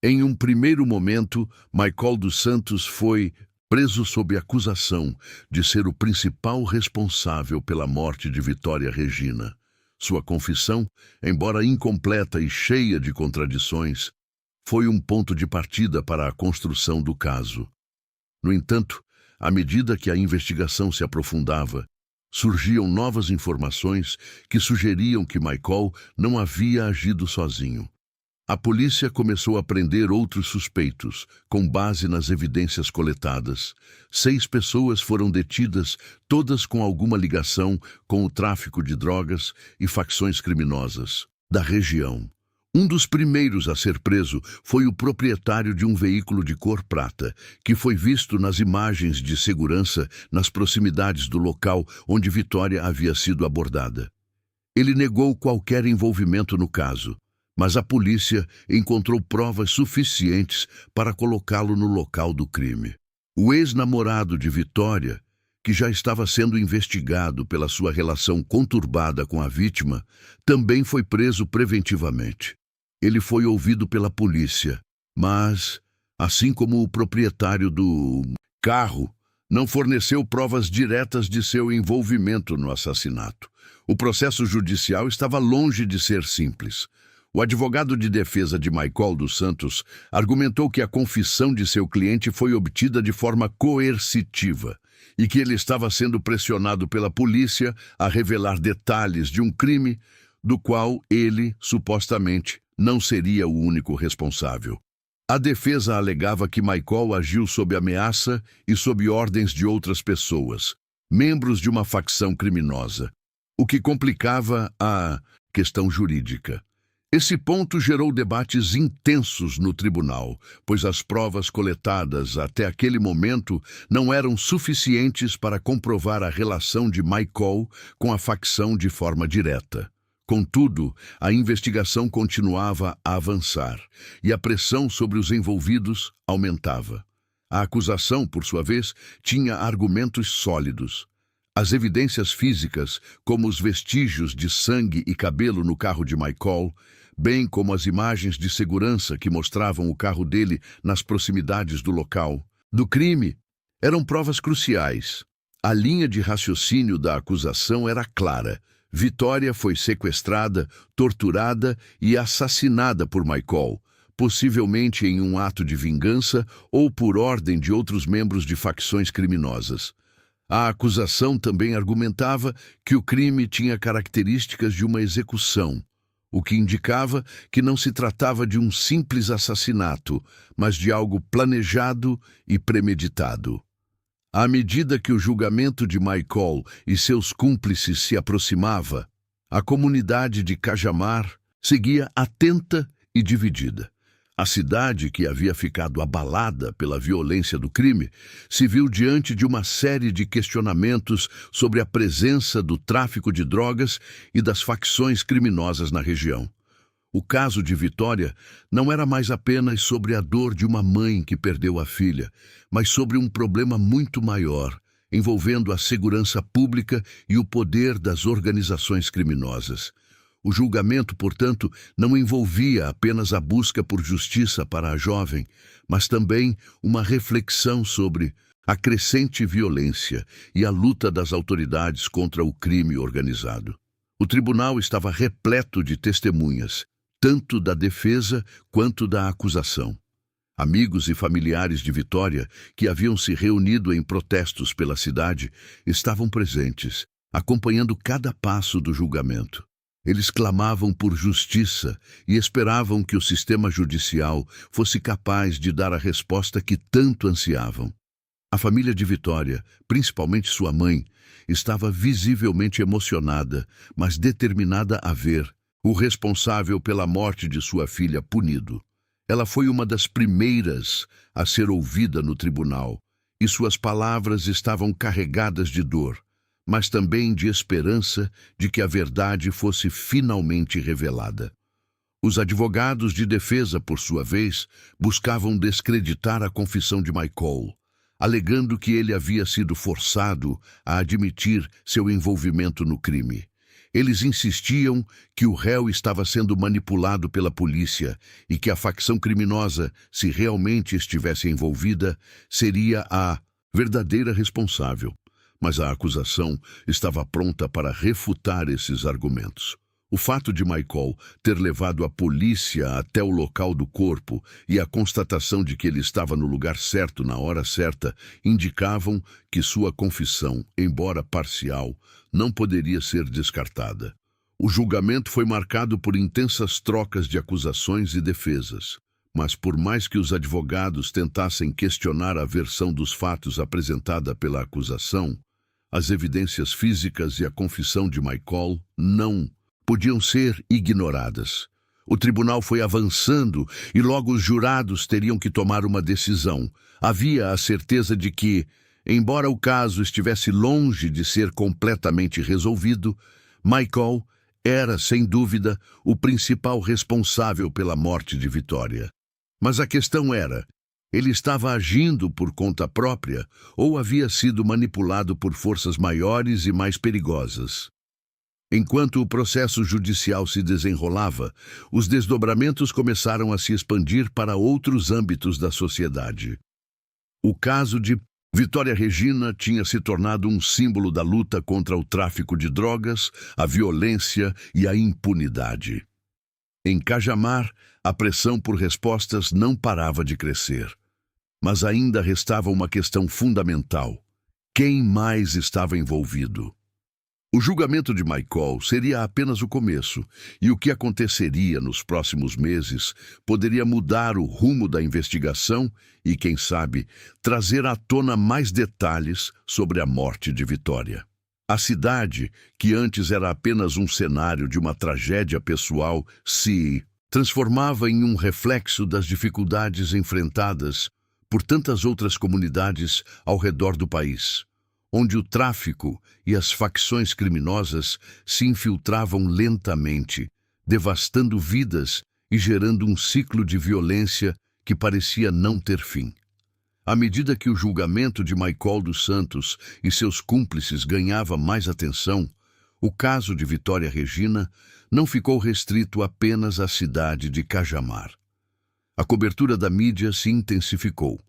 Em um primeiro momento, Michael dos Santos foi preso sob acusação de ser o principal responsável pela morte de Vitória Regina. Sua confissão, embora incompleta e cheia de contradições, foi um ponto de partida para a construção do caso. No entanto, à medida que a investigação se aprofundava, surgiam novas informações que sugeriam que Michael não havia agido sozinho. A polícia começou a prender outros suspeitos, com base nas evidências coletadas. 6 pessoas foram detidas, todas com alguma ligação com o tráfico de drogas e facções criminosas da região. Um dos primeiros a ser preso foi o proprietário de um veículo de cor prata, que foi visto nas imagens de segurança nas proximidades do local onde Vitória havia sido abordada. Ele negou qualquer envolvimento no caso, mas a polícia encontrou provas suficientes para colocá-lo no local do crime. O ex-namorado de Vitória, que já estava sendo investigado pela sua relação conturbada com a vítima, também foi preso preventivamente. Ele foi ouvido pela polícia, mas, assim como o proprietário do carro, não forneceu provas diretas de seu envolvimento no assassinato. O processo judicial estava longe de ser simples. O advogado de defesa de Michael dos Santos argumentou que a confissão de seu cliente foi obtida de forma coercitiva e que ele estava sendo pressionado pela polícia a revelar detalhes de um crime do qual ele, supostamente, não seria o único responsável. A defesa alegava que Michael agiu sob ameaça e sob ordens de outras pessoas, membros de uma facção criminosa, o que complicava a questão jurídica. Esse ponto gerou debates intensos no tribunal, pois as provas coletadas até aquele momento não eram suficientes para comprovar a relação de Michael com a facção de forma direta. Contudo, a investigação continuava a avançar e a pressão sobre os envolvidos aumentava. A acusação, por sua vez, tinha argumentos sólidos. As evidências físicas, como os vestígios de sangue e cabelo no carro de Michael, bem como as imagens de segurança que mostravam o carro dele nas proximidades do local do crime, eram provas cruciais. A linha de raciocínio da acusação era clara. Vitória foi sequestrada, torturada e assassinada por Michael, possivelmente em um ato de vingança ou por ordem de outros membros de facções criminosas. A acusação também argumentava que o crime tinha características de uma execução, o que indicava que não se tratava de um simples assassinato, mas de algo planejado e premeditado. À medida que o julgamento de Michael e seus cúmplices se aproximava, a comunidade de Cajamar seguia atenta e dividida. A cidade, que havia ficado abalada pela violência do crime, se viu diante de uma série de questionamentos sobre a presença do tráfico de drogas e das facções criminosas na região. O caso de Vitória não era mais apenas sobre a dor de uma mãe que perdeu a filha, mas sobre um problema muito maior, envolvendo a segurança pública e o poder das organizações criminosas. O julgamento, portanto, não envolvia apenas a busca por justiça para a jovem, mas também uma reflexão sobre a crescente violência e a luta das autoridades contra o crime organizado. O tribunal estava repleto de testemunhas, tanto da defesa quanto da acusação. Amigos e familiares de Vitória, que haviam se reunido em protestos pela cidade, estavam presentes, acompanhando cada passo do julgamento. Eles clamavam por justiça e esperavam que o sistema judicial fosse capaz de dar a resposta que tanto ansiavam. A família de Vitória, principalmente sua mãe, estava visivelmente emocionada, mas determinada a ver o responsável pela morte de sua filha punido. Ela foi uma das primeiras a ser ouvida no tribunal, e suas palavras estavam carregadas de dor, mas também de esperança de que a verdade fosse finalmente revelada. Os advogados de defesa, por sua vez, buscavam descreditar a confissão de Michael, alegando que ele havia sido forçado a admitir seu envolvimento no crime. Eles insistiam que o réu estava sendo manipulado pela polícia e que a facção criminosa, se realmente estivesse envolvida, seria a verdadeira responsável. Mas a acusação estava pronta para refutar esses argumentos. O fato de Michael ter levado a polícia até o local do corpo e a constatação de que ele estava no lugar certo na hora certa indicavam que sua confissão, embora parcial, não poderia ser descartada. O julgamento foi marcado por intensas trocas de acusações e defesas. Mas por mais que os advogados tentassem questionar a versão dos fatos apresentada pela acusação, as evidências físicas e a confissão de Michael não podiam ser ignoradas. O tribunal foi avançando e logo os jurados teriam que tomar uma decisão. Havia a certeza de que, embora o caso estivesse longe de ser completamente resolvido, Michael era, sem dúvida, o principal responsável pela morte de Vitória. Mas a questão era: ele estava agindo por conta própria ou havia sido manipulado por forças maiores e mais perigosas? Enquanto o processo judicial se desenrolava, os desdobramentos começaram a se expandir para outros âmbitos da sociedade. O caso de Vitória Regina tinha se tornado um símbolo da luta contra o tráfico de drogas, a violência e a impunidade. Em Cajamar, a pressão por respostas não parava de crescer. Mas ainda restava uma questão fundamental: quem mais estava envolvido? O julgamento de Michael seria apenas o começo, e o que aconteceria nos próximos meses poderia mudar o rumo da investigação e, quem sabe, trazer à tona mais detalhes sobre a morte de Vitória. A cidade, que antes era apenas um cenário de uma tragédia pessoal, se transformava em um reflexo das dificuldades enfrentadas por tantas outras comunidades ao redor do país, onde o tráfico e as facções criminosas se infiltravam lentamente, devastando vidas e gerando um ciclo de violência que parecia não ter fim. À medida que o julgamento de Michael dos Santos e seus cúmplices ganhava mais atenção, o caso de Vitória Regina não ficou restrito apenas à cidade de Cajamar. A cobertura da mídia se intensificou,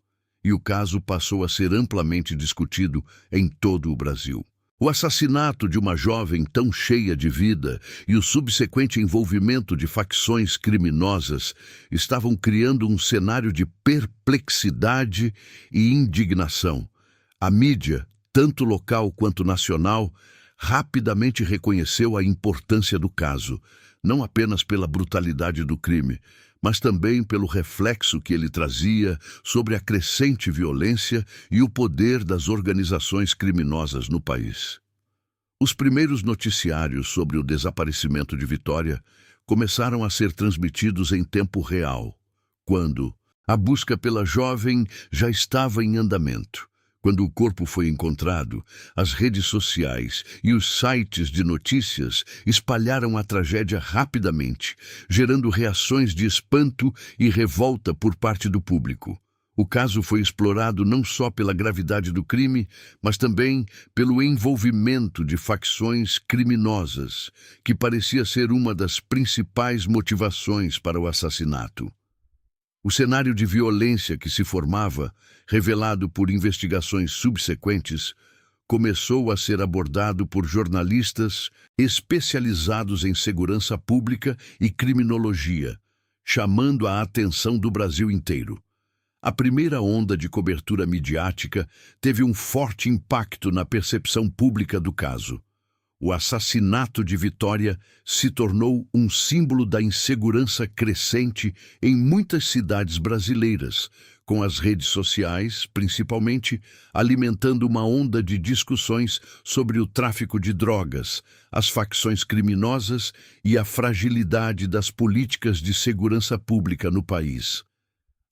e o caso passou a ser amplamente discutido em todo o Brasil. O assassinato de uma jovem tão cheia de vida e o subsequente envolvimento de facções criminosas estavam criando um cenário de perplexidade e indignação. A mídia, tanto local quanto nacional, rapidamente reconheceu a importância do caso, não apenas pela brutalidade do crime, mas também pelo reflexo que ele trazia sobre a crescente violência e o poder das organizações criminosas no país. Os primeiros noticiários sobre o desaparecimento de Vitória começaram a ser transmitidos em tempo real, quando a busca pela jovem já estava em andamento. Quando o corpo foi encontrado, as redes sociais e os sites de notícias espalharam a tragédia rapidamente, gerando reações de espanto e revolta por parte do público. O caso foi explorado não só pela gravidade do crime, mas também pelo envolvimento de facções criminosas, que parecia ser uma das principais motivações para o assassinato. O cenário de violência que se formava, revelado por investigações subsequentes, começou a ser abordado por jornalistas especializados em segurança pública e criminologia, chamando a atenção do Brasil inteiro. A primeira onda de cobertura midiática teve um forte impacto na percepção pública do caso. O assassinato de Vitória se tornou um símbolo da insegurança crescente em muitas cidades brasileiras, com as redes sociais, principalmente, alimentando uma onda de discussões sobre o tráfico de drogas, as facções criminosas e a fragilidade das políticas de segurança pública no país.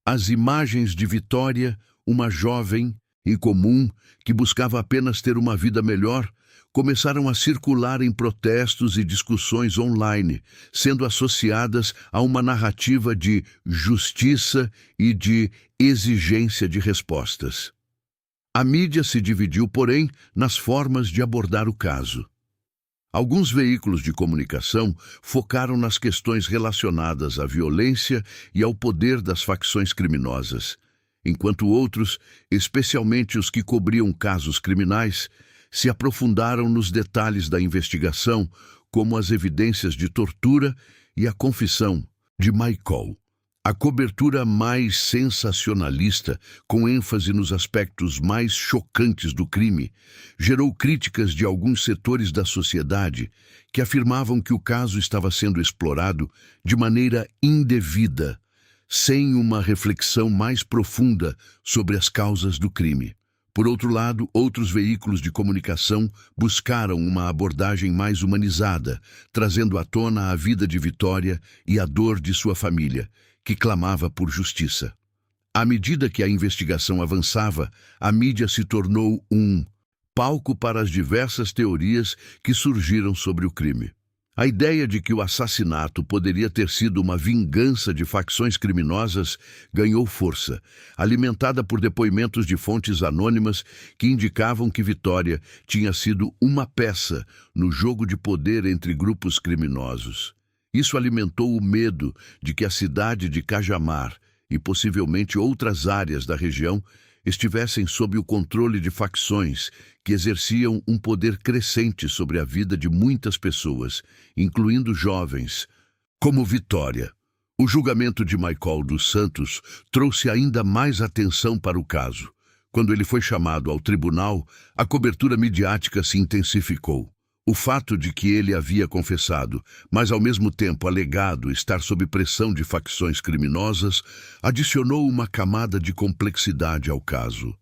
As imagens de Vitória, uma jovem incomum que buscava apenas ter uma vida melhor, começaram a circular em protestos e discussões online, sendo associadas a uma narrativa de justiça e de exigência de respostas. A mídia se dividiu, porém, nas formas de abordar o caso. Alguns veículos de comunicação focaram nas questões relacionadas à violência e ao poder das facções criminosas, enquanto outros, especialmente os que cobriam casos criminais, se aprofundaram nos detalhes da investigação, como as evidências de tortura e a confissão de Michael. A cobertura mais sensacionalista, com ênfase nos aspectos mais chocantes do crime, gerou críticas de alguns setores da sociedade que afirmavam que o caso estava sendo explorado de maneira indevida, sem uma reflexão mais profunda sobre as causas do crime. Por outro lado, outros veículos de comunicação buscaram uma abordagem mais humanizada, trazendo à tona a vida de Vitória e a dor de sua família, que clamava por justiça. À medida que a investigação avançava, a mídia se tornou um palco para as diversas teorias que surgiram sobre o crime. A ideia de que o assassinato poderia ter sido uma vingança de facções criminosas ganhou força, alimentada por depoimentos de fontes anônimas que indicavam que Vitória tinha sido uma peça no jogo de poder entre grupos criminosos. Isso alimentou o medo de que a cidade de Cajamar e possivelmente outras áreas da região estivessem sob o controle de facções que exerciam um poder crescente sobre a vida de muitas pessoas, incluindo jovens, como Vitória. O julgamento de Michael dos Santos trouxe ainda mais atenção para o caso. Quando ele foi chamado ao tribunal, a cobertura midiática se intensificou. O fato de que ele havia confessado, mas ao mesmo tempo alegado estar sob pressão de facções criminosas, adicionou uma camada de complexidade ao caso.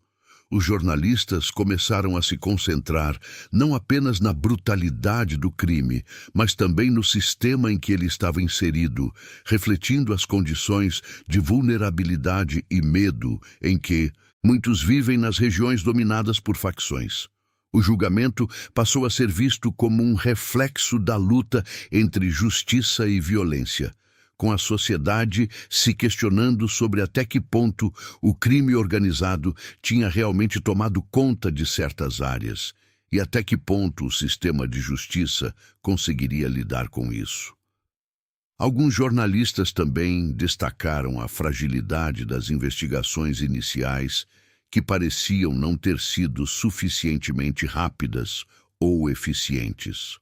Os jornalistas começaram a se concentrar não apenas na brutalidade do crime, mas também no sistema em que ele estava inserido, refletindo as condições de vulnerabilidade e medo em que muitos vivem nas regiões dominadas por facções. O julgamento passou a ser visto como um reflexo da luta entre justiça e violência, com a sociedade se questionando sobre até que ponto o crime organizado tinha realmente tomado conta de certas áreas e até que ponto o sistema de justiça conseguiria lidar com isso. Alguns jornalistas também destacaram a fragilidade das investigações iniciais, que pareciam não ter sido suficientemente rápidas ou eficientes.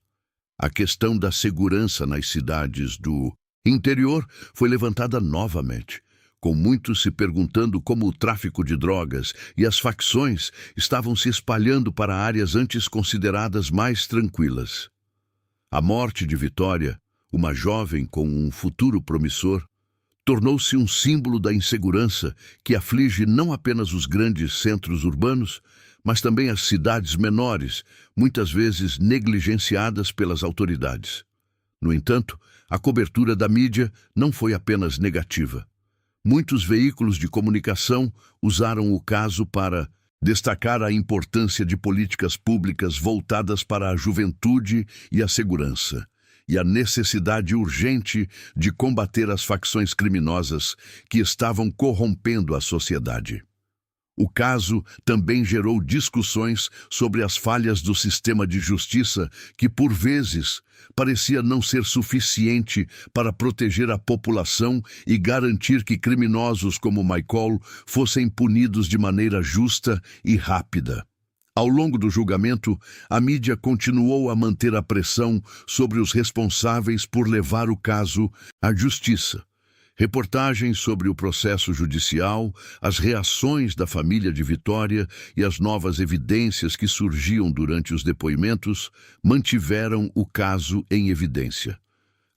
A questão da segurança nas cidades do interior foi levantada novamente, com muitos se perguntando como o tráfico de drogas e as facções estavam se espalhando para áreas antes consideradas mais tranquilas. A morte de Vitória, uma jovem com um futuro promissor, tornou-se um símbolo da insegurança que aflige não apenas os grandes centros urbanos, mas também as cidades menores, muitas vezes negligenciadas pelas autoridades. No entanto, a cobertura da mídia não foi apenas negativa. Muitos veículos de comunicação usaram o caso para destacar a importância de políticas públicas voltadas para a juventude e a segurança, e a necessidade urgente de combater as facções criminosas que estavam corrompendo a sociedade. O caso também gerou discussões sobre as falhas do sistema de justiça, que, por vezes, parecia não ser suficiente para proteger a população e garantir que criminosos como Michael fossem punidos de maneira justa e rápida. Ao longo do julgamento, a mídia continuou a manter a pressão sobre os responsáveis por levar o caso à justiça. Reportagens sobre o processo judicial, as reações da família de Vitória e as novas evidências que surgiam durante os depoimentos mantiveram o caso em evidência.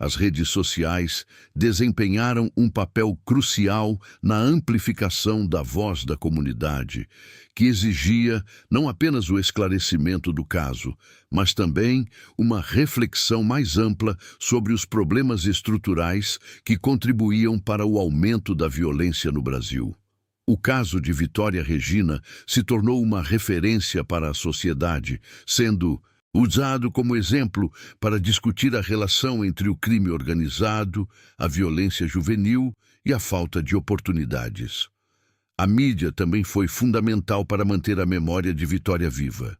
As redes sociais desempenharam um papel crucial na amplificação da voz da comunidade, que exigia não apenas o esclarecimento do caso, mas também uma reflexão mais ampla sobre os problemas estruturais que contribuíam para o aumento da violência no Brasil. O caso de Vitória Regina se tornou uma referência para a sociedade, sendo usado como exemplo para discutir a relação entre o crime organizado, a violência juvenil e a falta de oportunidades. A mídia também foi fundamental para manter a memória de Vitória viva.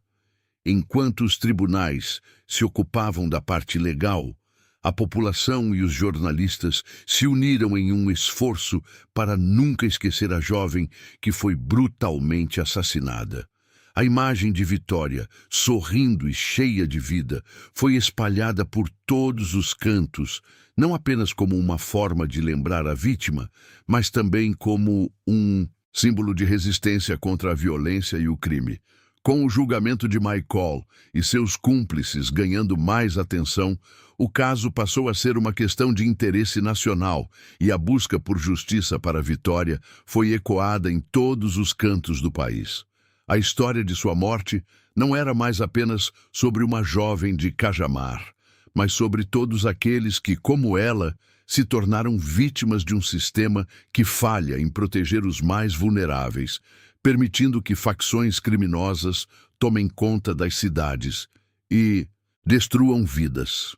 Enquanto os tribunais se ocupavam da parte legal, a população e os jornalistas se uniram em um esforço para nunca esquecer a jovem que foi brutalmente assassinada. A imagem de Vitória, sorrindo e cheia de vida, foi espalhada por todos os cantos, não apenas como uma forma de lembrar a vítima, mas também como um símbolo de resistência contra a violência e o crime. Com o julgamento de Michael e seus cúmplices ganhando mais atenção, o caso passou a ser uma questão de interesse nacional e a busca por justiça para Vitória foi ecoada em todos os cantos do país. A história de sua morte não era mais apenas sobre uma jovem de Cajamar, mas sobre todos aqueles que, como ela, se tornaram vítimas de um sistema que falha em proteger os mais vulneráveis, permitindo que facções criminosas tomem conta das cidades e destruam vidas.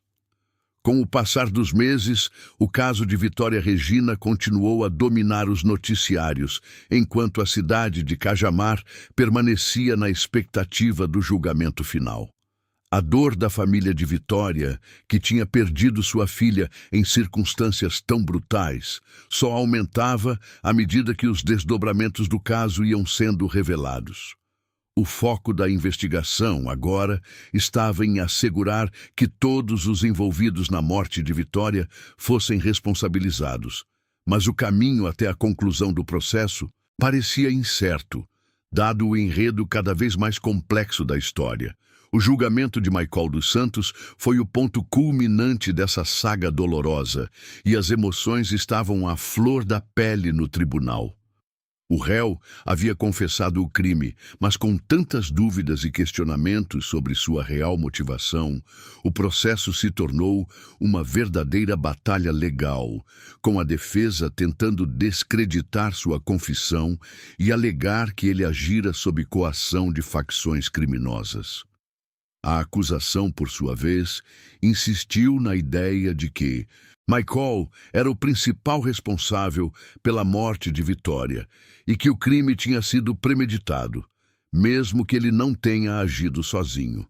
Com o passar dos meses, o caso de Vitória Regina continuou a dominar os noticiários, enquanto a cidade de Cajamar permanecia na expectativa do julgamento final. A dor da família de Vitória, que tinha perdido sua filha em circunstâncias tão brutais, só aumentava à medida que os desdobramentos do caso iam sendo revelados. O foco da investigação, agora, estava em assegurar que todos os envolvidos na morte de Vitória fossem responsabilizados. Mas o caminho até a conclusão do processo parecia incerto, dado o enredo cada vez mais complexo da história. O julgamento de Michael dos Santos foi o ponto culminante dessa saga dolorosa, e as emoções estavam à flor da pele no tribunal. O réu havia confessado o crime, mas com tantas dúvidas e questionamentos sobre sua real motivação, o processo se tornou uma verdadeira batalha legal, com a defesa tentando descreditar sua confissão e alegar que ele agira sob coação de facções criminosas. A acusação, por sua vez, insistiu na ideia de que Michael era o principal responsável pela morte de Vitória e que o crime tinha sido premeditado, mesmo que ele não tenha agido sozinho.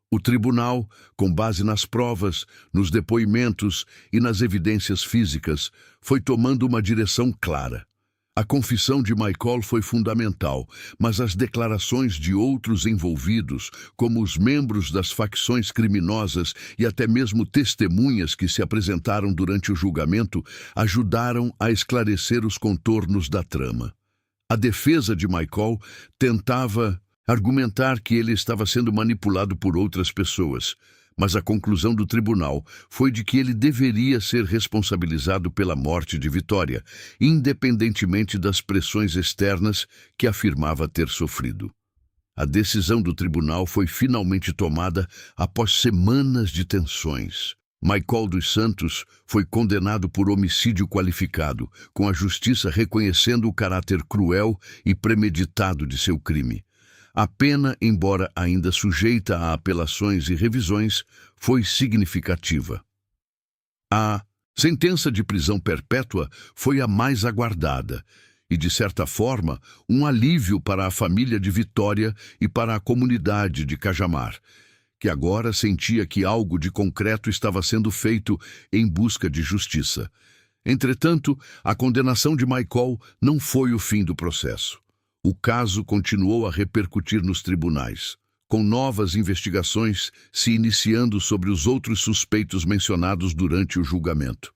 O tribunal, com base nas provas, nos depoimentos e nas evidências físicas, foi tomando uma direção clara. A confissão de Michael foi fundamental, mas as declarações de outros envolvidos, como os membros das facções criminosas e até mesmo testemunhas que se apresentaram durante o julgamento, ajudaram a esclarecer os contornos da trama. A defesa de Michael tentava argumentar que ele estava sendo manipulado por outras pessoas, mas a conclusão do tribunal foi de que ele deveria ser responsabilizado pela morte de Vitória, independentemente das pressões externas que afirmava ter sofrido. A decisão do tribunal foi finalmente tomada após semanas de tensões. Michael dos Santos foi condenado por homicídio qualificado, com a justiça reconhecendo o caráter cruel e premeditado de seu crime. A pena, embora ainda sujeita a apelações e revisões, foi significativa. A sentença de prisão perpétua foi a mais aguardada, e, de certa forma, um alívio para a família de Vitória e para a comunidade de Cajamar, que agora sentia que algo de concreto estava sendo feito em busca de justiça. Entretanto, a condenação de Michael não foi o fim do processo. O caso continuou a repercutir nos tribunais, com novas investigações se iniciando sobre os outros suspeitos mencionados durante o julgamento.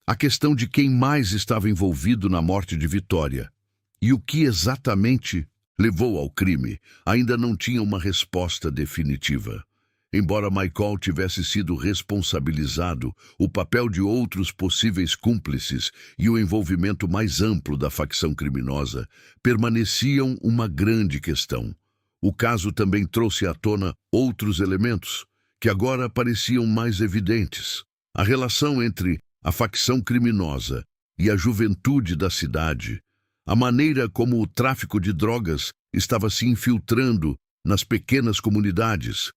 A questão de quem mais estava envolvido na morte de Vitória e o que exatamente levou ao crime ainda não tinha uma resposta definitiva. Embora Michael tivesse sido responsabilizado, o papel de outros possíveis cúmplices e o envolvimento mais amplo da facção criminosa permaneciam uma grande questão. O caso também trouxe à tona outros elementos que agora pareciam mais evidentes. A relação entre a facção criminosa e a juventude da cidade, a maneira como o tráfico de drogas estava se infiltrando nas pequenas comunidades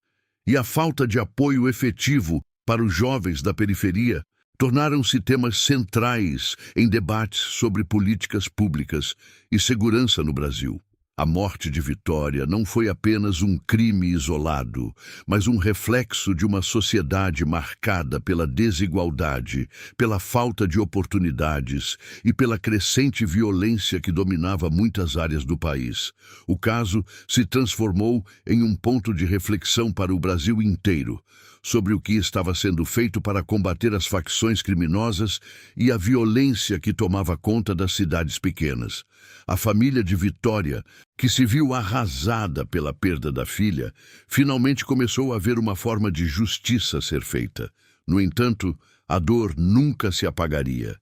e a falta de apoio efetivo para os jovens da periferia tornaram-se temas centrais em debates sobre políticas públicas e segurança no Brasil. A morte de Vitória não foi apenas um crime isolado, mas um reflexo de uma sociedade marcada pela desigualdade, pela falta de oportunidades e pela crescente violência que dominava muitas áreas do país. O caso se transformou em um ponto de reflexão para o Brasil inteiro, sobre o que estava sendo feito para combater as facções criminosas e a violência que tomava conta das cidades pequenas. A família de Vitória, que se viu arrasada pela perda da filha, finalmente começou a ver uma forma de justiça ser feita. No entanto, a dor nunca se apagaria.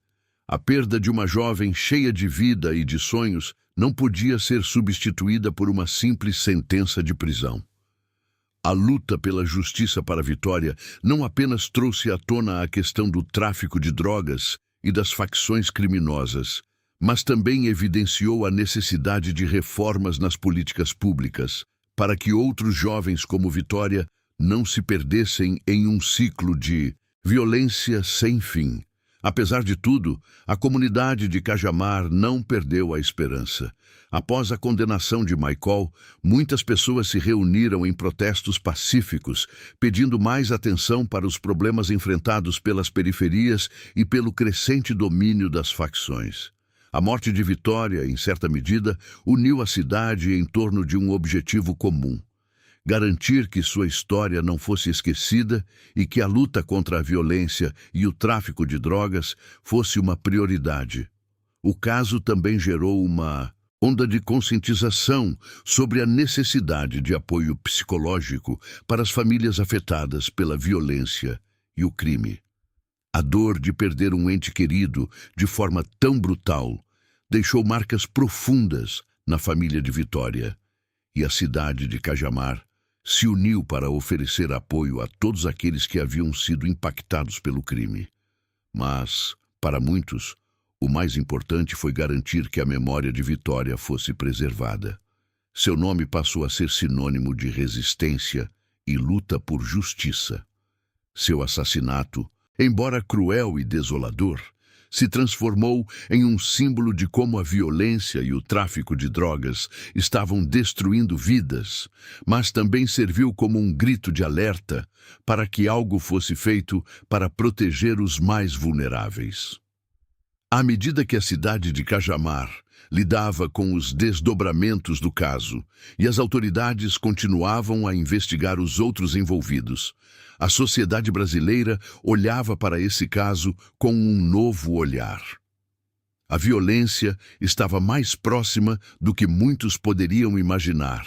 A perda de uma jovem cheia de vida e de sonhos não podia ser substituída por uma simples sentença de prisão. A luta pela justiça para Vitória não apenas trouxe à tona a questão do tráfico de drogas e das facções criminosas, mas também evidenciou a necessidade de reformas nas políticas públicas, para que outros jovens como Vitória não se perdessem em um ciclo de violência sem fim. Apesar de tudo, a comunidade de Cajamar não perdeu a esperança. Após a condenação de Michael, muitas pessoas se reuniram em protestos pacíficos, pedindo mais atenção para os problemas enfrentados pelas periferias e pelo crescente domínio das facções. A morte de Vitória, em certa medida, uniu a cidade em torno de um objetivo comum: garantir que sua história não fosse esquecida e que a luta contra a violência e o tráfico de drogas fosse uma prioridade. O caso também gerou uma onda de conscientização sobre a necessidade de apoio psicológico para as famílias afetadas pela violência e o crime. A dor de perder um ente querido de forma tão brutal deixou marcas profundas na família de Vitória, e a cidade de Cajamar se uniu para oferecer apoio a todos aqueles que haviam sido impactados pelo crime. Mas, para muitos, o mais importante foi garantir que a memória de Vitória fosse preservada. Seu nome passou a ser sinônimo de resistência e luta por justiça. Seu assassinato, embora cruel e desolador, se transformou em um símbolo de como a violência e o tráfico de drogas estavam destruindo vidas, mas também serviu como um grito de alerta para que algo fosse feito para proteger os mais vulneráveis. À medida que a cidade de Cajamar lidava com os desdobramentos do caso e as autoridades continuavam a investigar os outros envolvidos, a sociedade brasileira olhava para esse caso com um novo olhar. A violência estava mais próxima do que muitos poderiam imaginar.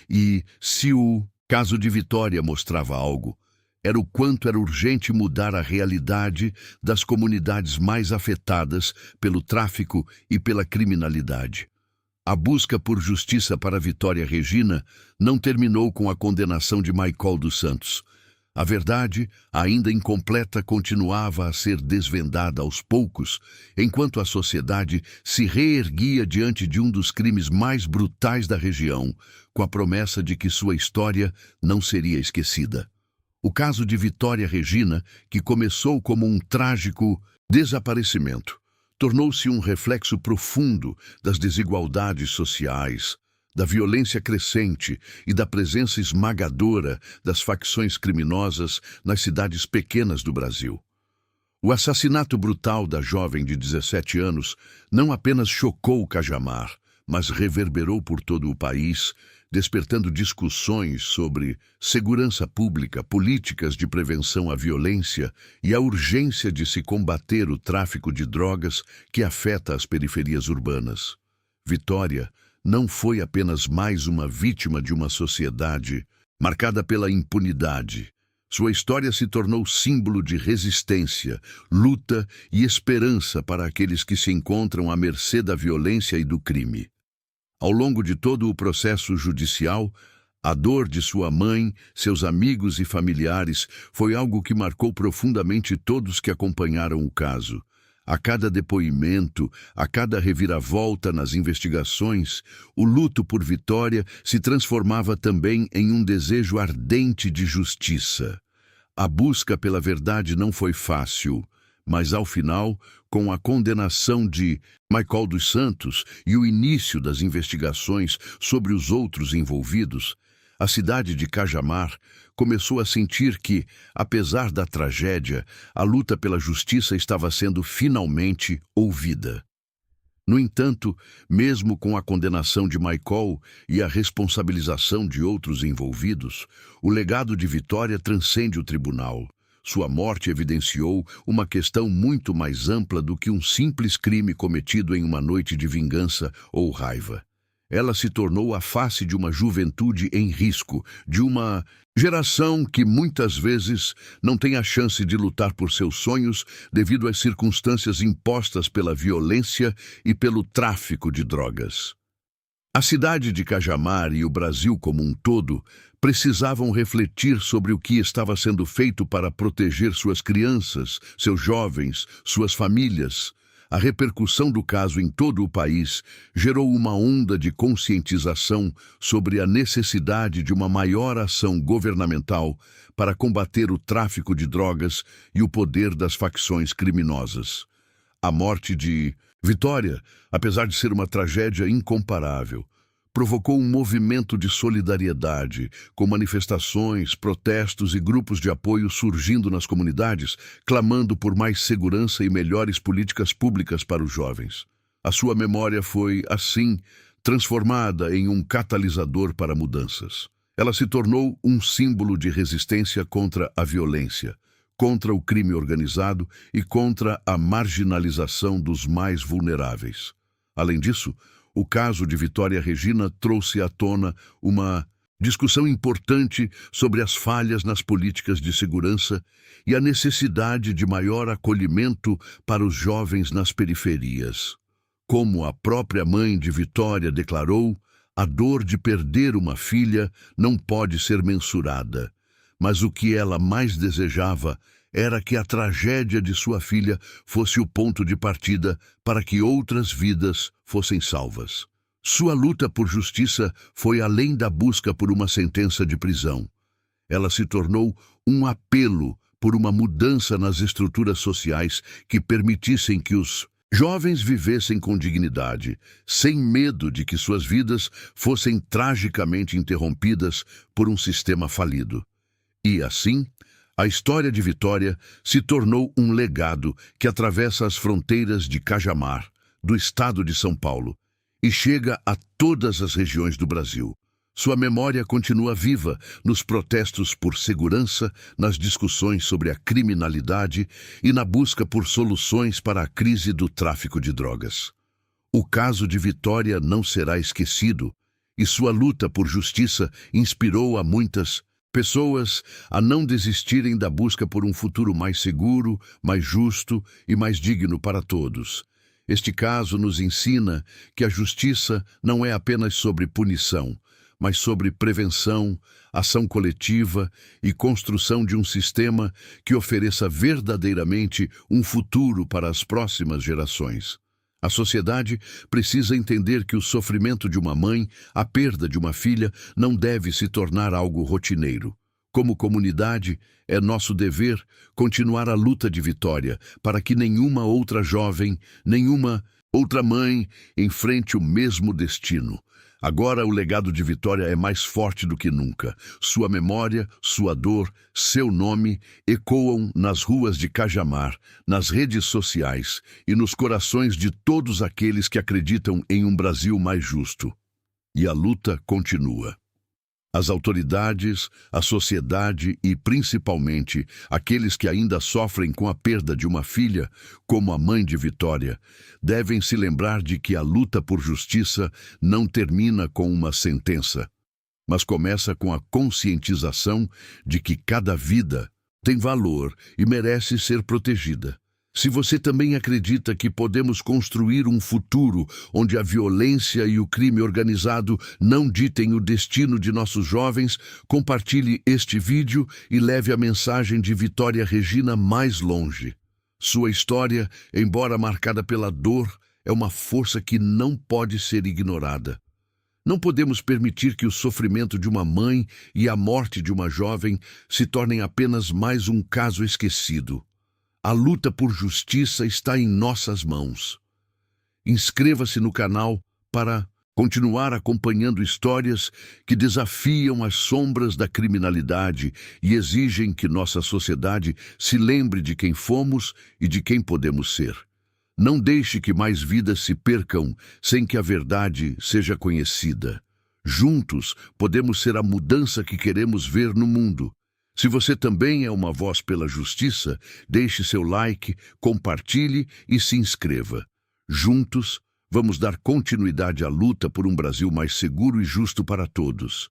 E, se o caso de Vitória mostrava algo, era o quanto era urgente mudar a realidade das comunidades mais afetadas pelo tráfico e pela criminalidade. A busca por justiça para Vitória Regina não terminou com a condenação de Michael dos Santos. A verdade, ainda incompleta, continuava a ser desvendada aos poucos, enquanto a sociedade se reerguia diante de um dos crimes mais brutais da região, com a promessa de que sua história não seria esquecida. O caso de Vitória Regina, que começou como um trágico desaparecimento, tornou-se um reflexo profundo das desigualdades sociais, da violência crescente e da presença esmagadora das facções criminosas nas cidades pequenas do Brasil. O assassinato brutal da jovem de 17 anos não apenas chocou Cajamar, mas reverberou por todo o país, despertando discussões sobre segurança pública, políticas de prevenção à violência e a urgência de se combater o tráfico de drogas que afeta as periferias urbanas. Vitória não foi apenas mais uma vítima de uma sociedade marcada pela impunidade. Sua história se tornou símbolo de resistência, luta e esperança para aqueles que se encontram à mercê da violência e do crime. Ao longo de todo o processo judicial, a dor de sua mãe, seus amigos e familiares foi algo que marcou profundamente todos que acompanharam o caso. A cada depoimento, a cada reviravolta nas investigações, o luto por Vitória se transformava também em um desejo ardente de justiça. A busca pela verdade não foi fácil, mas ao final, com a condenação de Michael dos Santos e o início das investigações sobre os outros envolvidos, a cidade de Cajamar começou a sentir que, apesar da tragédia, a luta pela justiça estava sendo finalmente ouvida. No entanto, mesmo com a condenação de Michael e a responsabilização de outros envolvidos, o legado de Vitória transcende o tribunal. Sua morte evidenciou uma questão muito mais ampla do que um simples crime cometido em uma noite de vingança ou raiva. Ela se tornou a face de uma juventude em risco, de uma geração que muitas vezes não tem a chance de lutar por seus sonhos devido às circunstâncias impostas pela violência e pelo tráfico de drogas. A cidade de Cajamar e o Brasil como um todo precisavam refletir sobre o que estava sendo feito para proteger suas crianças, seus jovens, suas famílias. A repercussão do caso em todo o país gerou uma onda de conscientização sobre a necessidade de uma maior ação governamental para combater o tráfico de drogas e o poder das facções criminosas. A morte de Vitória, apesar de ser uma tragédia incomparável, provocou um movimento de solidariedade, com manifestações, protestos e grupos de apoio surgindo nas comunidades, clamando por mais segurança e melhores políticas públicas para os jovens. A sua memória foi, assim, transformada em um catalisador para mudanças. Ela se tornou um símbolo de resistência contra a violência, contra o crime organizado e contra a marginalização dos mais vulneráveis. Além disso, o caso de Vitória Regina trouxe à tona uma discussão importante sobre as falhas nas políticas de segurança e a necessidade de maior acolhimento para os jovens nas periferias. Como a própria mãe de Vitória declarou, a dor de perder uma filha não pode ser mensurada, mas o que ela mais desejava era que a tragédia de sua filha fosse o ponto de partida para que outras vidas fossem salvas. Sua luta por justiça foi além da busca por uma sentença de prisão. Ela se tornou um apelo por uma mudança nas estruturas sociais que permitissem que os jovens vivessem com dignidade, sem medo de que suas vidas fossem tragicamente interrompidas por um sistema falido. E assim, a história de Vitória se tornou um legado que atravessa as fronteiras de Cajamar, do estado de São Paulo, e chega a todas as regiões do Brasil. Sua memória continua viva nos protestos por segurança, nas discussões sobre a criminalidade e na busca por soluções para a crise do tráfico de drogas. O caso de Vitória não será esquecido, e sua luta por justiça inspirou a muitas pessoas a não desistirem da busca por um futuro mais seguro, mais justo e mais digno para todos. Este caso nos ensina que a justiça não é apenas sobre punição, mas sobre prevenção, ação coletiva e construção de um sistema que ofereça verdadeiramente um futuro para as próximas gerações. A sociedade precisa entender que o sofrimento de uma mãe, a perda de uma filha, não deve se tornar algo rotineiro. Como comunidade, é nosso dever continuar a luta de Vitória para que nenhuma outra jovem, nenhuma outra mãe enfrente o mesmo destino. Agora o legado de Vitória é mais forte do que nunca. Sua memória, sua dor, seu nome ecoam nas ruas de Cajamar, nas redes sociais e nos corações de todos aqueles que acreditam em um Brasil mais justo. E a luta continua. As autoridades, a sociedade e, principalmente, aqueles que ainda sofrem com a perda de uma filha, como a mãe de Vitória, devem se lembrar de que a luta por justiça não termina com uma sentença, mas começa com a conscientização de que cada vida tem valor e merece ser protegida. Se você também acredita que podemos construir um futuro onde a violência e o crime organizado não ditem o destino de nossos jovens, compartilhe este vídeo e leve a mensagem de Vitória Regina mais longe. Sua história, embora marcada pela dor, é uma força que não pode ser ignorada. Não podemos permitir que o sofrimento de uma mãe e a morte de uma jovem se tornem apenas mais um caso esquecido. A luta por justiça está em nossas mãos. Inscreva-se no canal para continuar acompanhando histórias que desafiam as sombras da criminalidade e exigem que nossa sociedade se lembre de quem fomos e de quem podemos ser. Não deixe que mais vidas se percam sem que a verdade seja conhecida. Juntos, podemos ser a mudança que queremos ver no mundo. Se você também é uma voz pela justiça, deixe seu like, compartilhe e se inscreva. Juntos, vamos dar continuidade à luta por um Brasil mais seguro e justo para todos.